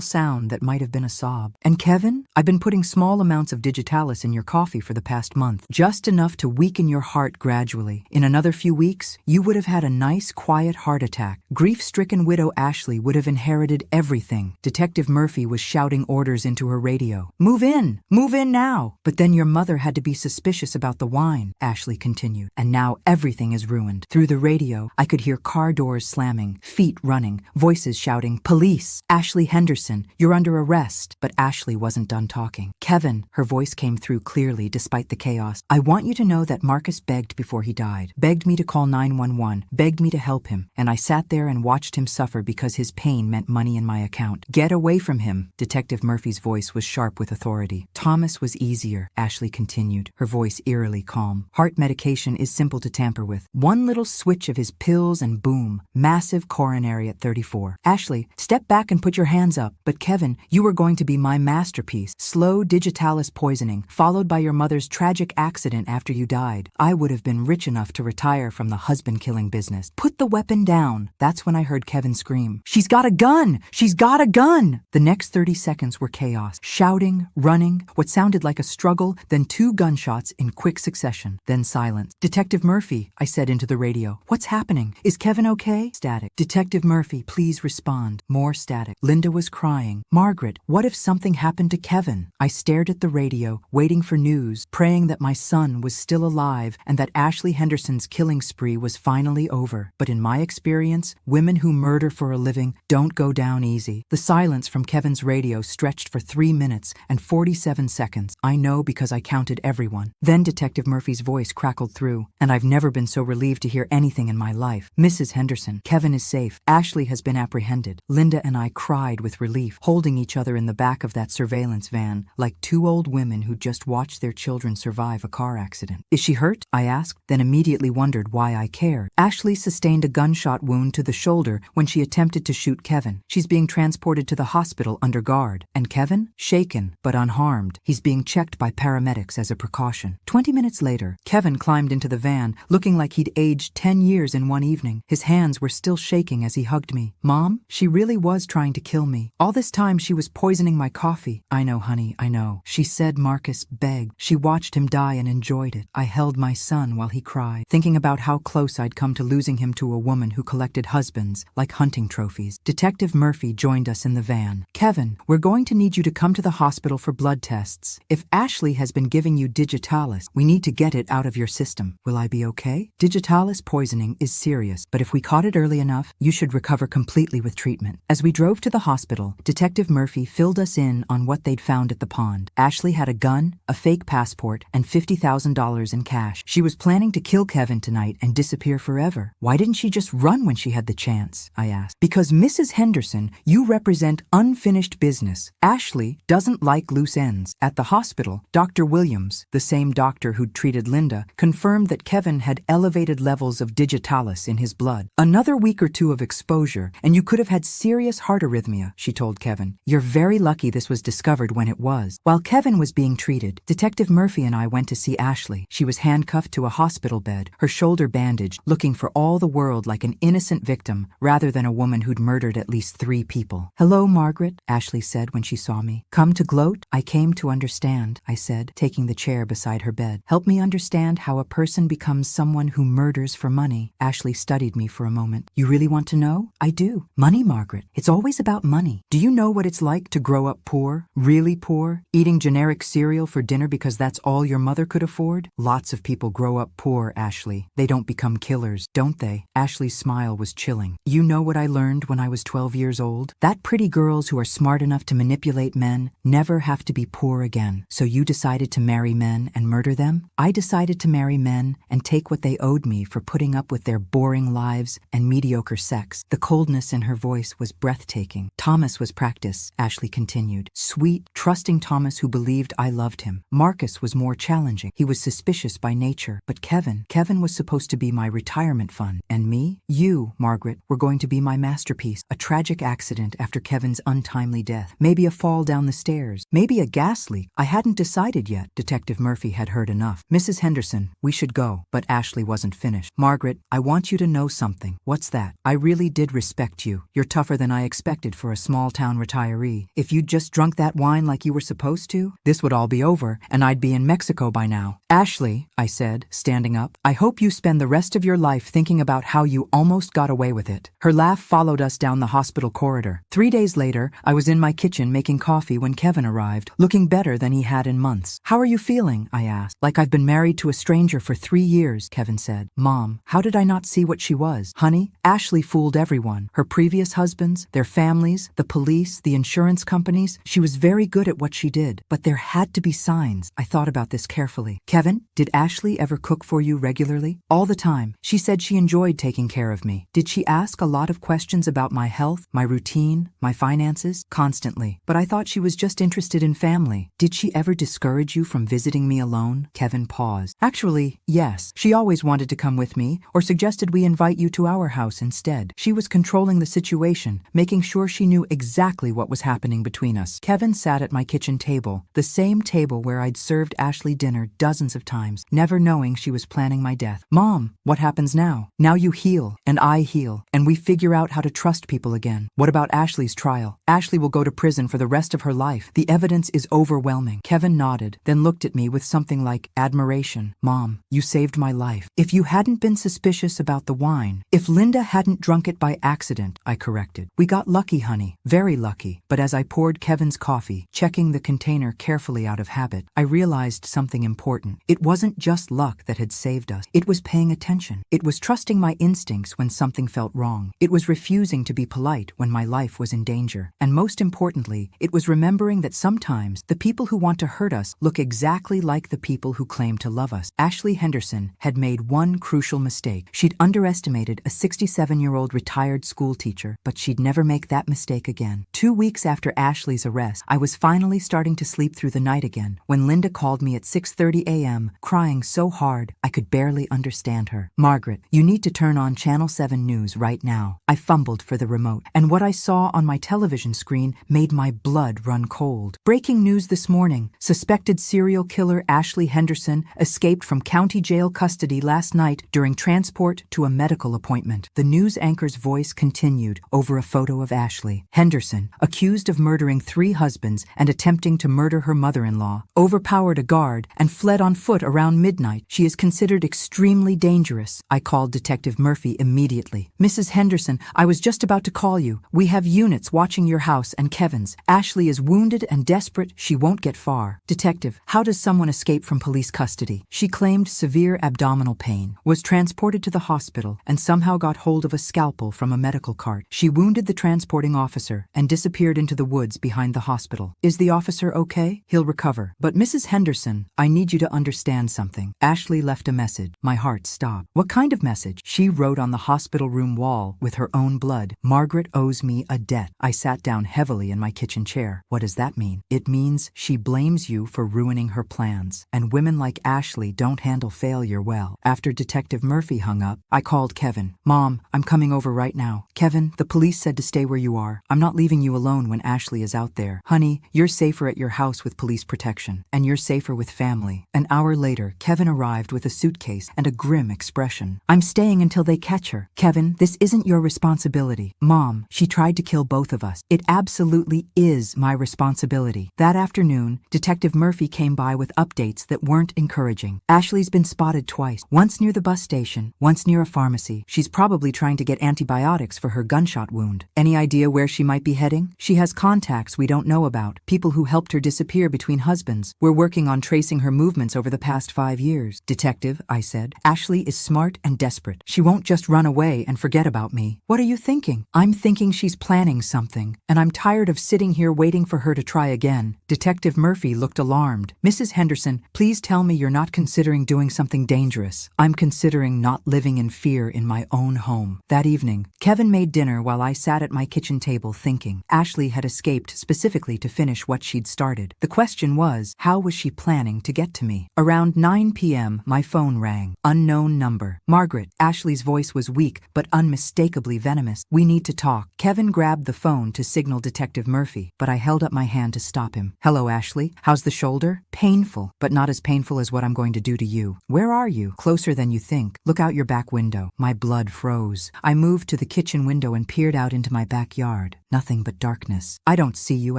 sound that might have been a sob. And Kevin, I've been putting small amounts of digitalis in your coffee for the past month. Just enough to weaken your heart gradually. In another few weeks, you would have had a nice, quiet heart attack. Grief-stricken widow Ashley would have inherited everything. Detective Murphy was shouting orders into her radio. Move in! Move in now! But then your mother had to be suspicious about the wine, Ashley continued. And now everything is ruined. Through the radio, I could hear car doors slamming, feet running, voices shouting, police! Ashley Henderson, you're under arrest. But Ashley wasn't done talking. Kevin, her voice came through clearly despite the chaos. I want you to know that Marcus begged before he died. Begged me to call 911. Begged me to help him. And I sat there and watched him suffer because his pain meant money in my account. Get away from him. Detective Murphy's voice was sharp with authority. Thomas was easier, Ashley continued, her voice eerily calm. Heart medication is simple to tamper with. One little switch of his pills and boom, massive coronary at 34. Ashley, step back and put your hands up. But Kevin, you were going to be my masterpiece. Slow digitalis poisoning, followed by your mother's tragic accident after you died. I would have been rich enough to retire from the husband-killing business. Put the weapon down. That's when I heard Kevin scream, she's got a gun! She's got a gun! The next 30 seconds were chaos. Shouting, running, what sounded like a struggle, then 2 gunshots in quick succession. Then silence. Detective Murphy, I said into the radio. What's happening? Is Kevin okay? Static. Detective Murphy, please respond. More static. Linda was crying. Margaret, what if something happened to Kevin? I stared at the radio, waiting for news, praying that my son was still alive and that Ashley Henderson's killing spree was finally over. But in my experience, women who murder for a living don't go down easy. The silence from Kevin's radio stretched for 3 minutes and 47 7 seconds. I know because I counted everyone. Then Detective Murphy's voice crackled through, and I've never been so relieved to hear anything in my life. Mrs. Henderson, Kevin is safe. Ashley has been apprehended. Linda and I cried with relief, holding each other in the back of that surveillance van, like two old women who just watched their children survive a car accident. Is she hurt? I asked, then immediately wondered why I cared. Ashley sustained a gunshot wound to the shoulder when she attempted to shoot Kevin. She's being transported to the hospital under guard. And Kevin? Shaken, but unharmed. He's being checked by paramedics as a precaution. 20 minutes later, Kevin climbed into the van, looking like he'd aged 10 years in one evening. His hands were still shaking as he hugged me. Mom, she really was trying to kill me. All this time she was poisoning my coffee. I know, honey, I know. She said Marcus begged. She watched him die and enjoyed it. I held my son while he cried, thinking about how close I'd come to losing him to a woman who collected husbands like hunting trophies. Detective Murphy joined us in the van. Kevin, we're going to need you to come to the hospital for blood tests. If Ashley has been giving you digitalis, we need to get it out of your system. Will I be okay? Digitalis poisoning is serious, but if we caught it early enough, you should recover completely with treatment. As we drove to the hospital, Detective Murphy filled us in on what they'd found at the pond. Ashley had a gun, a fake passport, and $50,000 in cash. She was planning to kill Kevin tonight and disappear forever. Why didn't she just run when she had the chance? I asked. Because Mrs. Henderson, you represent unfinished business. Ashley doesn't like loose ends. At the hospital, Dr. Williams, the same doctor who'd treated Linda, confirmed that Kevin had elevated levels of digitalis in his blood. Another week or two of exposure, and you could have had serious heart arrhythmia, she told Kevin. You're very lucky this was discovered when it was. While Kevin was being treated, Detective Murphy and I went to see Ashley. She was handcuffed to a hospital bed, her shoulder bandaged, looking for all the world like an innocent victim rather than a woman who'd murdered at least 3 people. Hello, Margaret, Ashley said when she saw me. Come to gloat? I came to understand, I said, taking the chair beside her bed. Help me understand how a person becomes someone who murders for money. Ashley studied me for a moment. You really want to know? I do. Money, Margaret. It's always about money. Do you know what it's like to grow up poor? Really poor? Eating generic cereal for dinner because that's all your mother could afford? Lots of people grow up poor, Ashley. They don't become killers, don't they? Ashley's smile was chilling. You know what I learned when I was 12 years old? That pretty girls who are smart enough to manipulate men never have to be poor again. So you decided to marry men and murder them? I decided to marry men and take what they owed me for putting up with their boring lives and mediocre sex. The coldness in her voice was breathtaking. Thomas was practice, Ashley continued. Sweet, trusting Thomas who believed I loved him. Marcus was more challenging. He was suspicious by nature. But Kevin was supposed to be my retirement fund. And me? You, Margaret, were going to be my masterpiece. A tragic accident after Kevin's untimely death. Maybe a fall down the stairs. Maybe a gas leak. I hadn't decided yet. Detective Murphy had heard enough. Mrs. Henderson, we should go. But Ashley wasn't finished. Margaret, I want you to know something. What's that? I really did respect you. You're tougher than I expected for a small-town retiree. If you'd just drunk that wine like you were supposed to, this would all be over, and I'd be in Mexico by now. Ashley, I said, standing up, I hope you spend the rest of your life thinking about how you almost got away with it. Her laugh followed us down the hospital corridor. 3 days later, I was in my kitchen making coffee when Kevin arrived, looking better than he had in months. How are you feeling? I asked. Like I've been married to a stranger for 3 years, Kevin said. Mom, how did I not see what she was? Honey, Ashley fooled everyone. Her previous husbands, their families, the police, the insurance companies. She was very good at what she did. But there had to be signs. I thought about this carefully. Kevin, did Ashley ever cook for you regularly? All the time. She said she enjoyed taking care of me. Did she ask a lot of questions about my health, my routine, my finances? Constantly. But I thought she was just interested in family. Did she ever discourage you from visiting me alone? Kevin paused. Actually, yes. She always wanted to come with me, or suggested we invite you to our house instead. She was controlling the situation, making sure she knew exactly what was happening between us. Kevin sat at my kitchen table, the same table where I'd served Ashley dinner dozens of times, never knowing she was planning my death. Mom, what happens now? Now you heal, and I heal, and we figure out how to trust people again. What about Ashley's trial? Ashley will go to prison for the rest of her life. The evidence is overwhelming. Kevin nodded, then looked at me with something like admiration. Mom, you saved my life. If you hadn't been suspicious about the wine, if Linda hadn't drunk it by accident, I corrected. We got lucky, honey. Very lucky. But as I poured Kevin's coffee, checking the container carefully out of habit, I realized something important. It wasn't just luck that had saved us. It was paying attention. It was trusting my instincts when something felt wrong. It was refusing to be polite when my life was in danger. And most importantly, it was remembering that sometimes the The people who want to hurt us look exactly like the people who claim to love us. Ashley Henderson had made one crucial mistake. She'd underestimated a 67-year-old retired school teacher, but she'd never make that mistake again. 2 weeks after Ashley's arrest, I was finally starting to sleep through the night again when Linda called me at 6:30 a.m., crying so hard I could barely understand her. "Margaret, you need to turn on Channel 7 News right now." I fumbled for the remote, and what I saw on my television screen made my blood run cold. Breaking news this morning: suspected serial killer Ashley Henderson escaped from county jail custody last night during transport to a medical appointment. The news anchor's voice continued over a photo of Ashley. Henderson, accused of murdering 3 husbands and attempting to murder her mother-in-law, overpowered a guard and fled on foot around midnight. She is considered extremely dangerous. I called Detective Murphy immediately. "Mrs. Henderson, I was just about to call you. We have units watching your house and Kevin's. Ashley is wounded and desperate. She won't get far." "Detective, how does someone escape from police custody?" "She claimed severe abdominal pain, was transported to the hospital, and somehow got hold of a scalpel from a medical cart. She wounded the transporting officer and disappeared into the woods behind the hospital. Is the officer okay? He'll recover. But Mrs. Henderson, I need you to understand something. Ashley left a message." My heart stopped. "What kind of message?" "She wrote on the hospital room wall with her own blood, 'Margaret owes me a debt.'" I sat down heavily in my kitchen chair. "What does that mean?" "It means she blames you for ruining her plans, and women like Ashley don't handle failure well." After Detective Murphy hung up, I called Kevin. "Mom, I'm coming over right now." "Kevin, the police said to stay where you are. I'm not leaving you alone when Ashley is out there." "Honey, you're safer at your house with police protection, and you're safer with family." An hour later, Kevin arrived with a suitcase and a grim expression. "I'm staying until they catch her." "Kevin, this isn't your responsibility." "Mom, she tried to kill both of us. It absolutely is my responsibility." That afternoon, Detective Murphy came by with updates that weren't encouraging. "Ashley's been spotted twice, once near the bus station, once near a pharmacy. She's probably trying to get antibiotics for her gunshot wound." "Any idea where she might be heading?" "She has contacts we don't know about, people who helped her disappear between husbands. We're working on tracing her movements over the past 5 years." "Detective," I said, "Ashley is smart and desperate. She won't just run away and forget about me." "What are you thinking?" "I'm thinking she's planning something, and I'm tired of sitting here waiting for her to try again." Detective Murphy looked alarmed. "Mrs. Henderson, please tell me you're not considering doing something dangerous." "I'm considering not living in fear in my own home." That evening, Kevin made dinner while I sat at my kitchen table thinking. Ashley had escaped specifically to finish what she'd started. The question was, how was she planning to get to me? Around 9 p.m., my phone rang. Unknown number. "Margaret." Ashley's voice was weak, but unmistakably venomous. "We need to talk." Kevin grabbed the phone to signal Detective Murphy, but I held up my hand to stop him. "Hello, Ashley. How's the shoulder?" "Painful, but not as painful as what I'm going to do to you." "Where are you?" "Closer than you think. Look out your back window." My blood froze. I moved to the kitchen window and peered out into my backyard. Nothing but darkness. "I don't see you,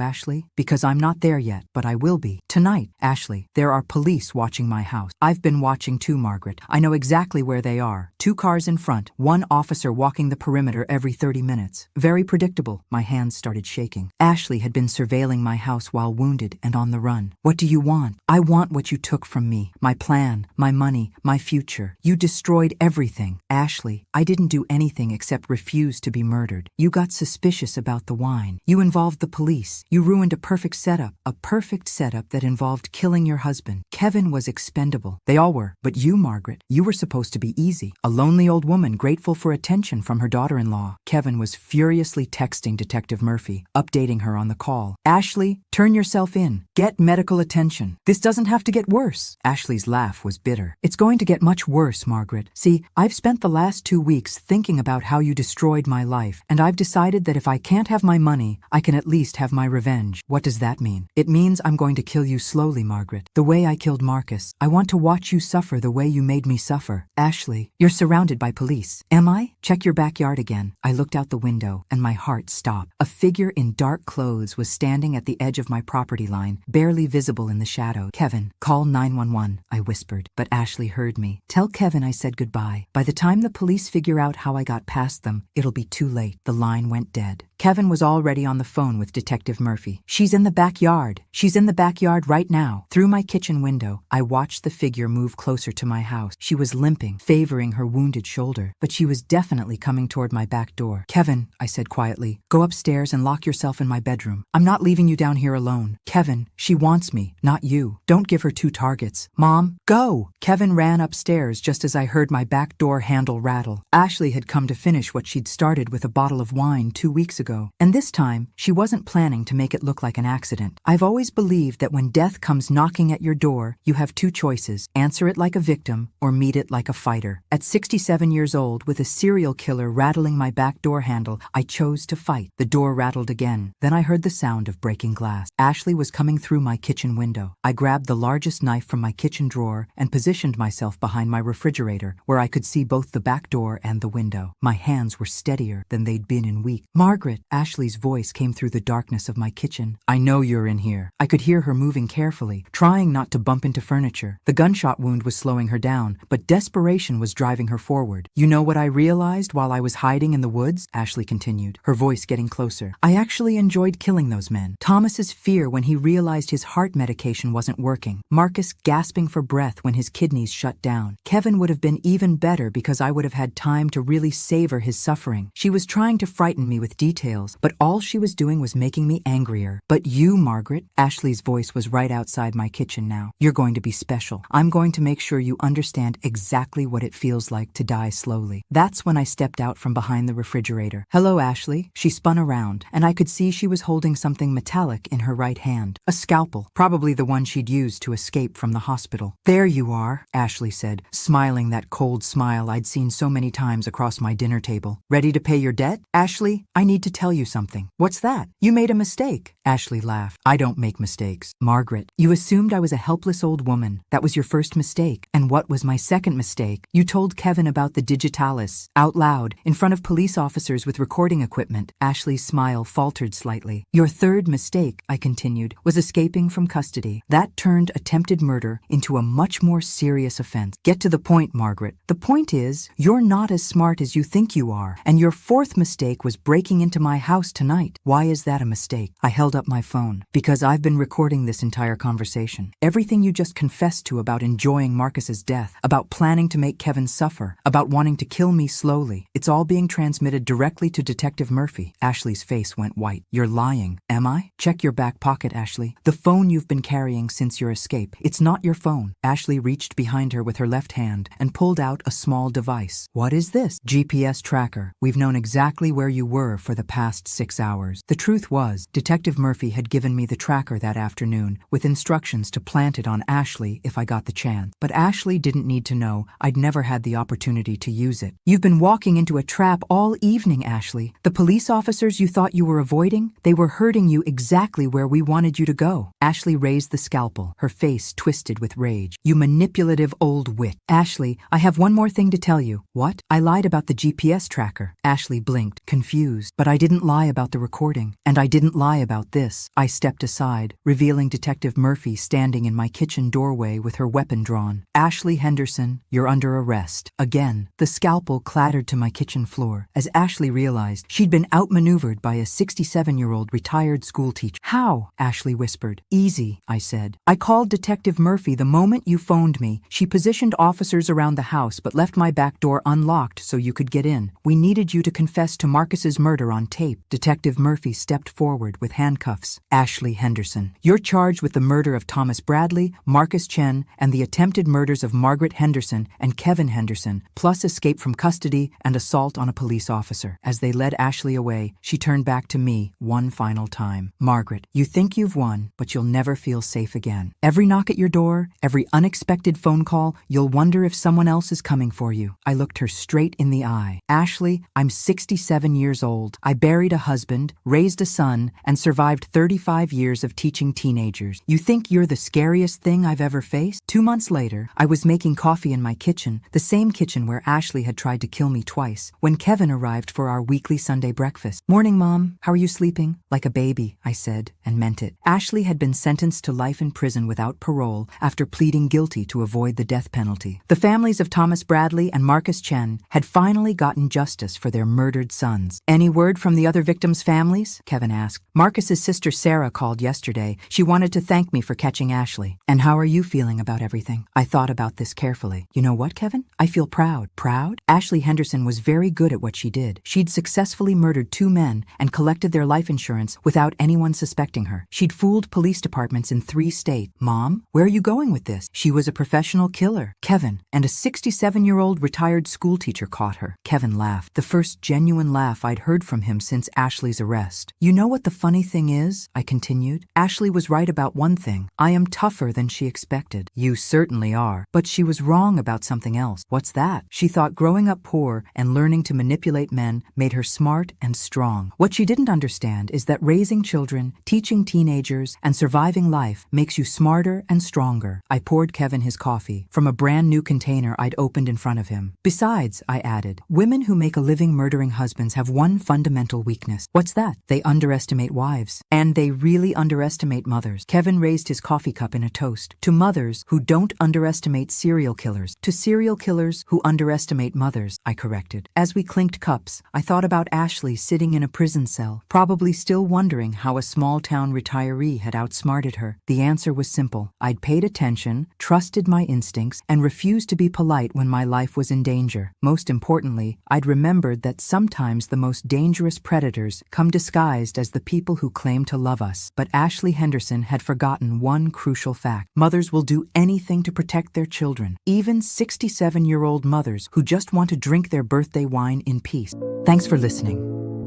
Ashley, because I'm not there yet, but I will be. Tonight, Ashley, there are police watching my house. I've been watching too, Margaret. I know exactly where they are. 2 cars in front, 1 officer walking the perimeter every 30 minutes. Very predictable." My hands started shaking. "Ashley had been surveilling my house while wounded and on the run. What do you want?" "I want what you took from me. My plan, my money, my future. You destroyed everything." "Ashley, I didn't do anything except refuse to be murdered. You got suspicious about the wine. You involved the police. You ruined a perfect setup that involved killing your husband. Kevin was expendable. They all were. But you, Margaret, you were supposed to be easy. A lonely old woman grateful for attention from her daughter-in-law." Kevin was furiously texting Detective Murphy, updating her on the call. "Ashley, turn yourself in. Get medical attention. This doesn't have to get worse." Ashley's laugh was bitter. "It's going to get much worse, Margaret. See, I've spent the last 2 weeks thinking about how you destroyed my life, and I've decided that if I can't have my money, I can at least have my revenge." "What does that mean?" "It means I'm going to kill you slowly, Margaret. The way I killed Marcus. I want to watch you suffer the way you made me suffer." "Ashley, you're surrounded by police." "Am I?" "Check your backyard again." I looked out the window, and my heart stopped. A figure in dark clothes was standing at the edge of my property line, barely visible in the shadow. "Kevin, call 911, I whispered, but Ashley heard me. "Tell Kevin I said goodbye. By the time the police figure out how I got past them, it'll be too late." The line went dead. Kevin was already on the phone with Detective Murphy. "She's in the backyard. She's in the backyard right now." Through my kitchen window, I watched the figure move closer to my house. She was limping, favoring her wounded shoulder, but she was definitely coming toward my back door. "Kevin," I said quietly, "go upstairs and lock yourself in my bedroom. I'm not leaving you down here alone." "Kevin, she wants me, not you. Don't give her two targets." "Mom, go!" Kevin ran upstairs just as I heard my back door handle rattle. Ashley had come to finish what she'd started with a bottle of wine 2 weeks ago, and this time she wasn't planning to make it look like an accident. I've always believed that when death comes knocking at your door, you have two choices: answer it like a victim or meet it like a fighter. At 67 years old, with a serial killer rattling my back door handle, I chose to fight. The door rattled again. Then I heard the sound of breaking glass. Ashley was coming through my kitchen window. I grabbed the largest knife from my kitchen drawer and positioned myself behind my refrigerator, where I could see both the back door and the window. My hands were steadier than they'd been in weeks. "Margaret!" Ashley's voice came through the darkness of my kitchen. "I know you're in here." I could hear her moving carefully, trying not to bump into furniture. The gunshot wound was slowing her down, but desperation was driving her forward. "You know what I realized while I was hiding in the woods?" Ashley continued, her voice getting closer. "I actually enjoyed killing those men." Thomas's fear when he realized his heart medication wasn't working. Marcus gasping for breath when his kidneys shut down. Kevin would have been even better because I would have had time to really savor his suffering. She was trying to frighten me with details, but all she was doing was making me angrier. "But you, Margaret," Ashley's voice was right outside my kitchen now. "You're going to be special. I'm going to make sure you understand exactly what it feels like to die slowly." That's when I stepped out from behind the refrigerator. "Hello, Ashley." She spun around, and I could see she was holding something metallic in her right hand. A scalpel, probably the one she'd used to escape from the hospital. "There you are," Ashley said, smiling that cold smile I'd seen so many times across my dinner table. "Ready to pay your debt?" "Ashley, I need to tell you something." "What's that?" "You made a mistake." Ashley laughed. "I don't make mistakes." "Margaret, you assumed I was a helpless old woman. That was your first mistake. And what was my second mistake? You told Kevin about the digitalis, out loud, in front of police officers with recording equipment." Ashley's smile faltered slightly. "Your third mistake," I continued, "was escaping from custody. That turned attempted murder into a much more serious offense." "Get to the point, Margaret." "The point is, you're not as smart as you think you are, and your fourth mistake was breaking into my house tonight." "Why is that a mistake?" I held up my phone. "Because I've been recording this entire conversation. Everything you just confessed to about enjoying Marcus's death, about planning to make Kevin suffer, about wanting to kill me slowly. It's all being transmitted directly to Detective Murphy." Ashley's face went white. "You're lying." "Am I?" "Check your back pocket, Ashley. The phone you've been carrying since your escape. It's not your phone." Ashley reached behind her with her left hand and pulled out a small device. "What is this?" "GPS tracker. We've known exactly where you were for the past 6 hours." The truth was, Detective Murphy had given me the tracker that afternoon with instructions to plant it on Ashley if I got the chance. But Ashley didn't need to know I'd never had the opportunity to use it. "You've been walking into a trap all evening, Ashley. The police officers you thought you were avoiding, they were herding you exactly where we wanted you to go." Ashley raised the scalpel, her face twisted with rage. "You manipulative old witch." "Ashley, I have one more thing to tell you." "What?" "I lied about the GPS tracker." Ashley blinked, confused. "But I didn't lie about the recording. And I didn't lie about this." I stepped aside, revealing Detective Murphy standing in my kitchen doorway with her weapon drawn. "Ashley Henderson, you're under arrest." Again, the scalpel clattered to my kitchen floor. As Ashley realized, she'd been outmaneuvered by a 67-year-old retired schoolteacher. "How?" Ashley whispered. "Easy," I said. "I called Detective Murphy the moment you phoned me. She positioned officers around the house but left my back door unlocked so you could get in. We needed you to confess to Marcus's murder on tape." Detective Murphy stepped forward with handcuffs. "Ashley Henderson, you're charged with the murder of Thomas Bradley, Marcus Chen, and the attempted murders of Margaret Henderson and Kevin Henderson, plus escape from custody and assault on a police officer." As they led Ashley away, she turned back to me one final time. "Margaret, you think you've won, but you'll never feel safe again. Every knock at your door, every unexpected phone call, you'll wonder if someone else is coming for you." I looked her straight in the eye. "Ashley, I'm 67 years old. I buried a husband, raised a son, and survived 35 years of teaching teenagers. You think you're the scariest thing I've ever faced?" 2 months later, I was making coffee in my kitchen, the same kitchen where Ashley had tried to kill me twice, when Kevin arrived for our weekly Sunday breakfast. "Morning, Mom. How are you sleeping?" "Like a baby," I said, and meant it. Ashley had been sentenced to life in prison without parole after pleading guilty to avoid the death penalty. The families of Thomas Bradley and Marcus Chen had finally gotten justice for their murdered sons. "Any word from from the other victims' families? Kevin asked. Marcus's sister Sarah called yesterday. She wanted to thank me for catching Ashley. And how are you feeling about everything? I thought about this carefully. You know what, Kevin? I feel proud. Proud? Ashley Henderson was very good at what she did. She'd successfully murdered 2 men and collected their life insurance without anyone suspecting her. She'd fooled police departments in 3 states. Mom, where are you going with this? She was a professional killer. Kevin, and a 67-year-old retired schoolteacher caught her. Kevin laughed, the first genuine laugh I'd heard from him since Ashley's arrest. You know what the funny thing is? I continued. Ashley was right about one thing. I am tougher than she expected. You certainly are. But she was wrong about something else. What's that? She thought growing up poor and learning to manipulate men made her smart and strong. What she didn't understand is that raising children, teaching teenagers, and surviving life makes you smarter and stronger. I poured Kevin his coffee from a brand new container I'd opened in front of him. Besides, I added, women who make a living murdering husbands have one fundamental weakness. What's that? They underestimate wives. And they really underestimate mothers. Kevin raised his coffee cup in a toast. To mothers who don't underestimate serial killers. To serial killers who underestimate mothers, I corrected. As we clinked cups, I thought about Ashley sitting in a prison cell, probably still wondering how a small-town retiree had outsmarted her. The answer was simple. I'd paid attention, trusted my instincts, and refused to be polite when my life was in danger. Most importantly, I'd remembered that sometimes the most dangerous predators come disguised as the people who claim to love us. But Ashley Henderson had forgotten one crucial fact. Mothers will do anything to protect their children, even 67-year-old mothers who just want to drink their birthday wine in peace. Thanks for listening.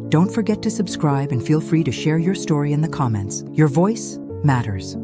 Don't forget to subscribe and feel free to share your story in the comments. Your voice matters.